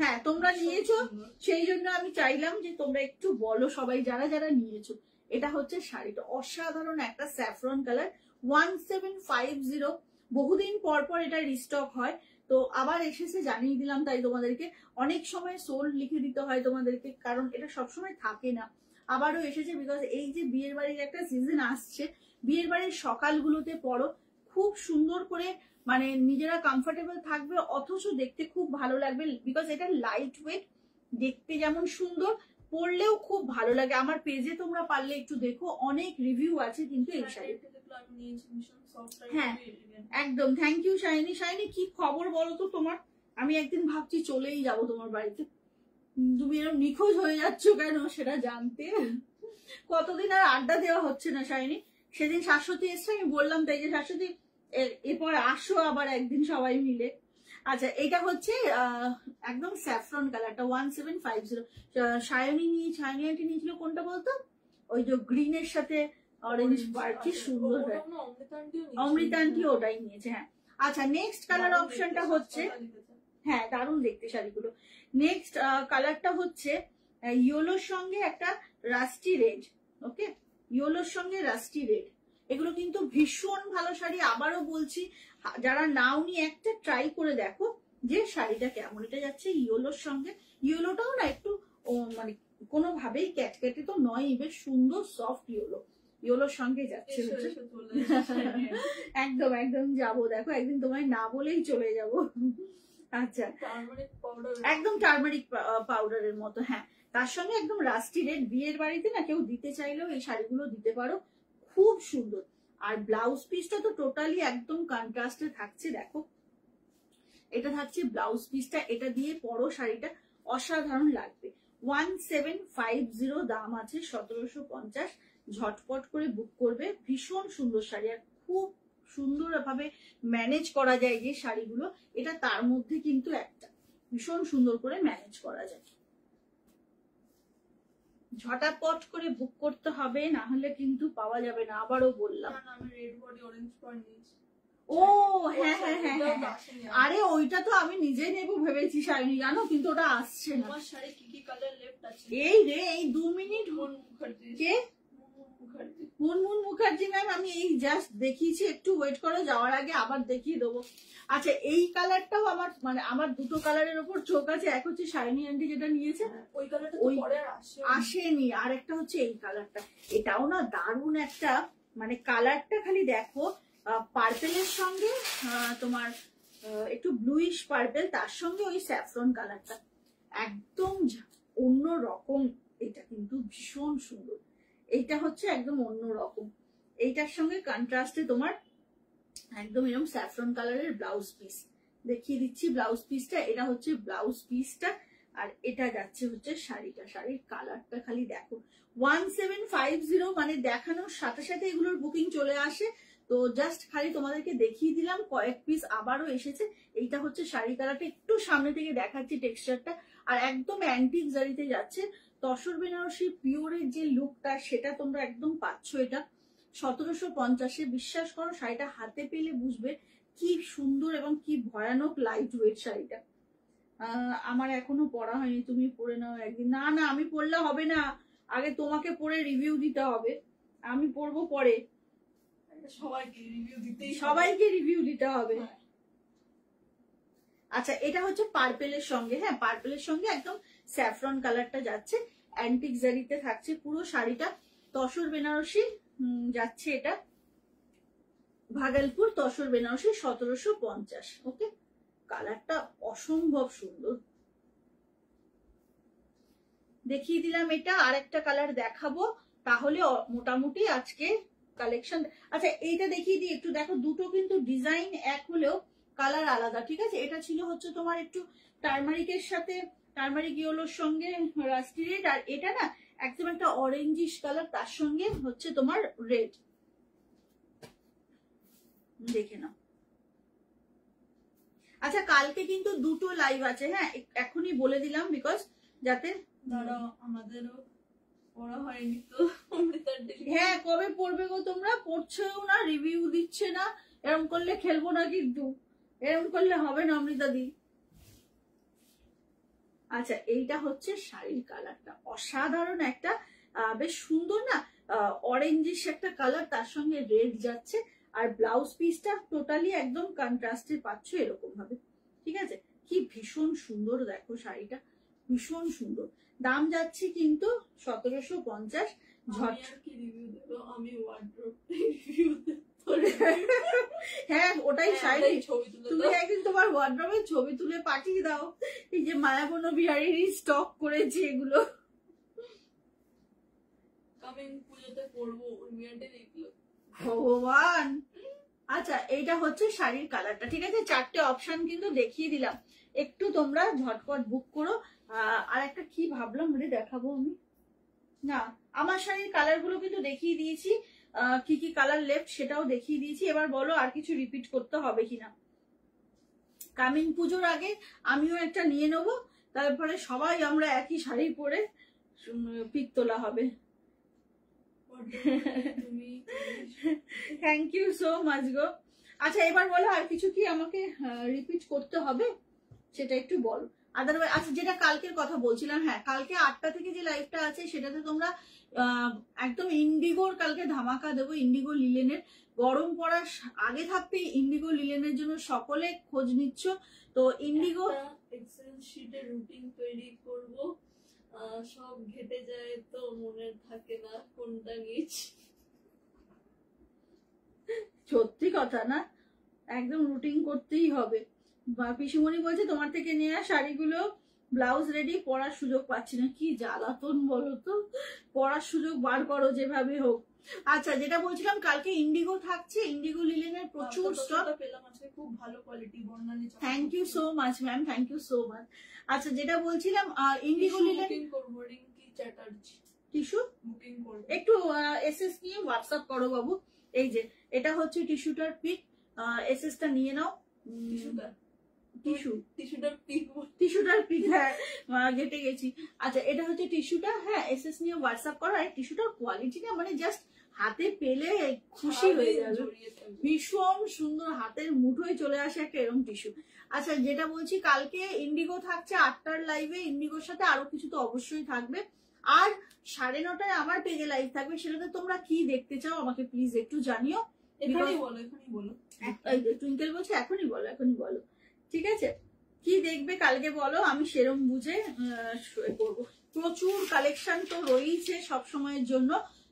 হ্যাঁ, তোমরা নিয়েছো, সেই জন্য আমি চাইলাম যে তোমরা একটু বলো সবাই যারা যারা নিয়েছো। এটা হচ্ছে শাড়িটা, অসাধারণ একটা স্যাফরন কালার, 1750। বহুদিন পর পর এটা রিস্টক হয়, তো আবার এসেছে, জানিয়ে দিলাম তাই তোমাদেরকে। অনেক সময় সোল্ড লিখে দিতে হয় তোমাদেরকে, কারণ এটা সবসময় থাকে না। আবারও এসেছে, বিকজ এই যে বিয়ের বাড়ির একটা সিজন আসছে, বিয়ের বাড়ির সকালগুলোতে পরো, খুব সুন্দর করে, মানে নিজেরা কমফোর্টেবল থাকবে অথচ দেখতে খুব ভালো লাগবে, বিকজ এটা লাইট ওয়েট, দেখতে যেমন সুন্দর, পরলেও খুব ভালো লাগে। আমার পেজে তোমরা পারলে একটু দেখো, অনেক রিভিউ আছে কিন্তু এই শাড়ি। হ্যাঁ একদম, থ্যাংক ইউ শাইনি। শাইনি কি খবর বলো তো তোমার? আমি একদিন ভাবছি চলেই যাব তোমার বাড়িতে, তুমি এরকম নিখোঁজ হয়ে যাচ্ছ কেন সেটা জানতে। কতদিন আর আড্ডা দেওয়া হচ্ছে না শাইনি। সেদিন শাশ্বতী এসছে, আমি বললাম তাই যে শাশ্বতী এরপর আসো আবার একদিন সবাই মিলে। আচ্ছা, এটা হচ্ছে একদম স্যাফরন কালারটা, 1750। সায়নী আন্টি নিয়েছিল কোনটা বলতো, ওই যে গ্রিনের সাথে অরেঞ্জ পার্ট, কি সুন্দর হয়। অমৃতা আন্টি ওটাই নিয়েছে, হ্যাঁ। আচ্ছা, নেক্সট কালার অপশনটা হচ্ছে, হ্যাঁ দারুণ দেখতে শাড়িগুলো। নেক্সট কালারটা হচ্ছে ইয়েলোর সঙ্গে একটা রাস্টি রেড। ওকে, ইয়েলোর সঙ্গে রাস্টি রেড, এগুলো কিন্তু ভীষণ ভালো শাড়ি। আবারও বলছি, যারা নাওনি একটা ট্রাই করে দেখো যে শাড়িটা কেমন। এটা যাচ্ছে ইয়েলোর সঙ্গে, ইয়েলোটাও না একটু মানে কোনোভাবেই ক্যাটকেটে তো নয়, বেশ সুন্দর সফট ইয়েলো, ইয়েলোর সঙ্গে যাচ্ছে হচ্ছে। একদম একদম যাবো, দেখো একদিন তোমায় না বলেই চলে যাব। আচ্ছা, একদম টার্মারিক পাউডারের মতো। হ্যাঁ, তার সঙ্গে একদম রাস্টি রেড। বিয়ের বাড়িতে না কেউ দিতে চাইলেও এই শাড়িগুলো দিতে পারো, খুব সুন্দর। আর ব্লাউজ পিসটা তো টোটালি একদম কন্ট্রাস্টে থাকছে, দেখো এটা থাকছে ব্লাউজ পিসটা, এটা দিয়ে পরো শাড়িটা অসাধারণ লাগবে। 1750 দাম আছে, 1750। ঝটপট করে বুক করবে, ভীষণ সুন্দর শাড়ি আর খুব সুন্দর ভাবে ম্যানেজ করা যায় যে শাড়িগুলো, এটা তার মধ্যে কিন্তু একটা ভীষণ সুন্দর করে ম্যানেজ করা যায়। ঝটাপট করে বুক করতে হবে, না হলে কিন্তু পাওয়া যাবে না, আবারও বললাম। ও হ্যাঁ হ্যাঁ হ্যাঁ হ্যাঁ, আরে ওইটা তো আমি নিজে নেবো ভেবেছি শাড়ি, জানো, কিন্তু ওটা আসছে না। এই রে, এই 2 মিনিট। কে? মুনমুন মুখার্জি ম্যাম, আমি এই জাস্ট দেখিয়েছি, একটু ওয়েট করো, যাওয়ার আগে আবার দেখিয়ে দেবো। আচ্ছা, এই কালারটাও আমার, মানে আমার দুটো কালারের ওপর চোখ আছে। এক হচ্ছে শাইনি আন্টি যেটা নিয়েছে, ওই কালারটা ওই আসেনি, আর একটা হচ্ছে এই কালারটা, এটাও না দারুণ একটা, মানে কালারটা খালি দেখো, পার্পেলের সঙ্গে তোমার একটু ব্লুইশ পার্পেল, তার সঙ্গে ওই স্যাফরন কালারটা একদম অন্য রকম। এটা কিন্তু ভীষণ সুন্দর, এইটা হচ্ছে একদম অন্য রকম। এইটার সঙ্গে কন্ট্রাস্টে তোমার একদম এরকম স্যাফরন কালারের ব্লাউজ পিস দেখিয়ে দিচ্ছি। ব্লাউজ পিসটা, এটা হচ্ছে ব্লাউজ পিসটা, আর এটা যাচ্ছে হচ্ছে শাড়িটা। শাড়ির কালারটা খালি দেখো। 1750, মানে দেখানোর সাথে সাথে এগুলোর বুকিং চলে আসে। তো জাস্ট খালি তোমাদেরকে দেখিয়ে দিলাম, কয়েক পিস আবারও এসেছে। এইটা হচ্ছে শাড়ি কালারটা, একটু সামনে থেকে দেখাচ্ছি টেক্সচারটা, আর একদম অ্যান্টিক জারিতে যাচ্ছে। তসর বেনারসি পিওরের যে লুকটা, সেটা তোমরা একদম পাচ্ছ। এটা 1750-এ। বিশ্বাস করো, শাড়িটা হাতে পেলে বুঝবে কি সুন্দর এবং কি ভয়ানক লাইট ওয়েট শাড়িটা। আমার এখনো পরা হয়নি, তুমি পরে নাও একদিন। না না, আমি পরলে হবে না, আগে তোমাকে পরে রিভিউ দিতে হবে, আমি পরবো পরে। সবাইকে রিভিউ দিতে হবে। আচ্ছা, এটা হচ্ছে পার্পেলের সঙ্গে, হ্যাঁ পার্পেলের সঙ্গে একদম স্যাফরন কালারটা যাচ্ছে, অ্যান্টিক জারিতে থাকছে পুরো শাড়িটা। তসর বেনারসি যাচ্ছে, এটা ভাগলপুর তসর বেনারসি, 1750। ওকে, কালারটা অসম্ভব সুন্দর, দেখিয়ে দিলাম এটা। আর একটা কালার দেখাবো, তাহলে মোটামুটি আজকে কালেকশন। আচ্ছা, এইটা দেখিয়ে দিই একটু, দেখো দুটো কিন্তু ডিজাইন এক হলেও কালার আলাদা, ঠিক আছে। এটা ছিল হচ্ছে তোমার একটু টার্মারিকের সাথে, টার্মারিক ইয়েলোর সঙ্গে রাস্টি রেড, আর এটা না একদম একটা অরেঞ্জিশ কালার, তার সঙ্গে হচ্ছে তোমার রেড। দেখে নাও। আচ্ছা, কালকে কিন্তু দুটো লাইভ আছে, হ্যাঁ এখনই বলে দিলাম, বিকজ যাতে আমাদেরও পড়া হয়নি তো। হ্যাঁ, কবে পড়বে গো তোমরা? পড়ছেও না, রিভিউ দিচ্ছে না, এরকম করলে খেলবো না কিন্তু, এরকম করলে হবে না অমৃতা দি। আচ্ছা, এইটা হচ্ছে শাড়ির কালারটা, অসাধারণ একটা বেশ সুন্দর না, অরেঞ্জিশ একটা কালার, তার সঙ্গে রেড যাচ্ছে। আর ব্লাউজ পিসটা টোটালি একদম কন্ট্রাস্টে পাচ্ছ এরকম ভাবে, ঠিক আছে। কি ভীষণ সুন্দর দেখো শাড়িটা, ভীষণ সুন্দর। দাম যাচ্ছে কিন্তু 1750। হ্যাঁ ওটাই শাড়ি, তুমি একদিন তোমার ওয়ার্ড্রোবের ছবি তুলে পাঠিয়ে দাও, এই যে মায়াবন বিহারীর স্টক করেছি এগুলো। ভগবান। আচ্ছা, এইটা হচ্ছে শাড়ির কালারটা, ঠিক আছে। 4টে অপশন কিন্তু দেখিয়ে দিলাম, একটু তোমরা ঝটপট বুক করো। আর একটা কি ভাবলাম রে দেখাবো আমি, না আমার শাড়ির কালার গুলো কিন্তু দেখিয়ে দিয়েছি, কি কি কালার লেফট সেটাও দেখিয়ে দিয়েছি। এবার বলো আর কিছু রিপিট করতে হবে কিনা। কামিং পুজোর আগে আমিও একটা নিয়ে নেবো, তারপরে সবাই আমরা একই শাড়ি পরে পিক তোলা হবে। থ্যাংক ইউ সো মাচ গো। আচ্ছা, এবার বলো আর কিছু কি আমাকে রিপিট করতে হবে? সেটা একটু বলো। আদারওয়াইজ আচ্ছা, যেটা কালকের কথা বলছিলাম, হ্যাঁ কালকে 8টা থেকে যে লাইভটা আছে সেটাতে তোমরা একদম ইন্ডিগোর কালকে ধামাকা দেবো, ইন্ডিগো লিলেনের। গরম পড়ার আগে থাকতে ইন্ডিগো লিলেনের জন্য সকলে খোঁজ নিচ্ছ, তো ইন্ডিগো এক্সেল শিটে রুটিন তৈরি করব, সব ঘেটে যায় তো মনে থাকে না কোনটা নিয়েছি। সত্যি কথা না, একদম রুটিন করতেই হবে। বা পিসুমণি বলছে তোমার থেকে নেওয়া শাড়িগুলো ব্লাউজ রেডি, পরার সুযোগ পাচ্ছি না। কি জ্বালাতন বলো তো, পরার সুযোগ বার করো যেভাবে হোক। আচ্ছা, যেটা বলছিলাম কালকে ইন্ডিগো থাকছে, ইন্ডিগো লিলেনের প্রচুর স্টক পেলাম আজকে, খুব ভালো quality Barnali. Thank you so much ma'am, thank you so much. আচ্ছা, যেটা বলছিলাম ইন্ডিগো লিলেন বুকিং করব, রিঙ্কি চ্যাটার্জি টিস্যু বুকিং করব। একটু এসএস নিয়ে হোয়াটসঅ্যাপ করো বাবু। এই যে এটা হচ্ছে টিস্যুটার পিক, এসএসটা নিয়ে নাও। টিস্যুটার পিক, হ্যাঁ ঘেটে গেছি। আচ্ছা, এটা হচ্ছে টিস্যুটা, হ্যাঁ এসএস নিয়ে হোয়াটসঅ্যাপ করো। আর টিস্যুটার কোয়ালিটি না মানে জাস্ট হাতে পেলে খুশি হয়ে যাবে, ভীষণ সুন্দর, হাতের মুঠোয় চলে আসে একটা এরকম টিস্যু। আচ্ছা, যেটা বলছি কালকে ইন্ডিগো থাকছে 8টার লাইভে, ইন্ডিগোর সাথে আরো কিছু তো অবশ্যই থাকবে। আর 9:30টায় আমার পেজে লাইভ থাকবে, সেটাতে তোমরা কি দেখতে চাও আমাকে প্লিজ একটু জানিও। এখনই বলো, এখনই বলো। টুইঙ্কেল বলছে এখনই বলো, এখনই বলো, ঠিক আছে? কি দেখবে কালকে বলো, আমি সেরম বুঝে করবো। প্রচুর কালেকশন তো রয়েছে সব সময়ের জন্য।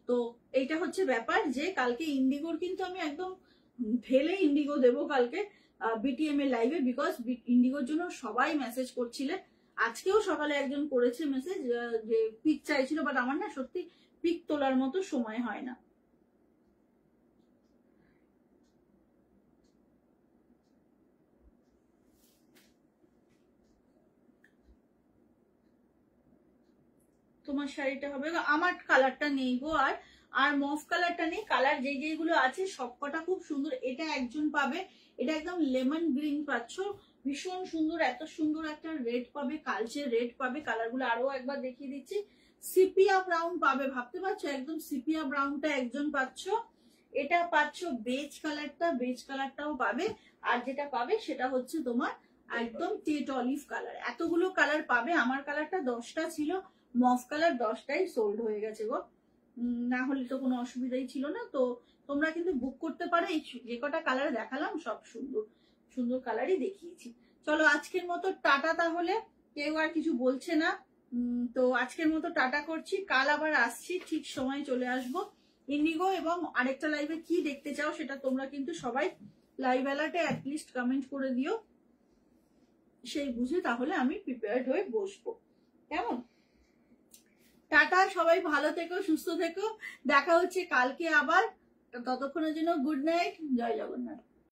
তো এইটা হচ্ছে ব্যাপার যে কালকে ইন্ডিগোর কিন্তু আমি একদম ঢেলে ইন্ডিগো দেবো কালকে বিটিএম এর লাইভে, বিকজ ইন্ডিগোর জন্য সবাই মেসেজ করছিলে। আজকেও সকালে একজন করেছে মেসেজ যে পিক চাইছিল, বাট আমার না সত্যি পিক তোলার মতো সময় হয় না। তোমার শাড়িটা হবে, আমার কালারটা নেই গো, আর মফ কালারটা নেই। কালার যেগুলো আছে সবকটা খুব সুন্দর। এটা একজন পাবে, এটা একদম লেমন গ্রিন পাচ্ছ, ভীষণ সুন্দর। এত সুন্দর একটা রেড পাবে, কালচে রেড পাবে। কালারগুলো আরো একবার দেখিয়ে দিচ্ছি। সিপিয়া ব্রাউন পাবে, ভাবতে পারছো একদম সিপিয়া ব্রাউনটা একজন পাচ্ছ। এটা পাচ্ছ বেজ কালারটা, বেজ কালারটাও পাবে। আর যেটা পাবে সেটা হচ্ছে তোমার একদম টেট অলিভ কালার। এতগুলো কালার পাবে, আমার কালারটা 10টা ছিল, মফ কালার 10টাই সোল্ড হয়ে গেছে গো। না হলে তো কোনো অসুবিধাই ছিল না। তো তোমরা কিন্তু বুক করতে পারো। এই যে কটা কালার দেখালাম সব সুন্দর সুন্দর কালারই দেখিয়েছি। চলো আজকের মতো টাটা, তাহলে কেউ আর কিছু বলছে না। তো আজকের মতো টাটা করছি, কাল আবার আসছি, ঠিক সময় চলে আসবো। ইন্ডিগো এবং আরেকটা লাইভে কি দেখতে চাও সেটা তোমরা কিন্তু সবাই লাইভ অ্যালার্টে অ্যাটলিস্ট কমেন্ট করে দিও, সেই বুঝে তাহলে আমি প্রিপেয়ার্ড হয়ে বসবো। কেমন? টাটা, সবাই ভালো থেকো, সুস্থ থেকো, দেখা হচ্ছে কালকে আবার। ততক্ষণের জন্য গুড নাইট, জয় জগন্নাথ।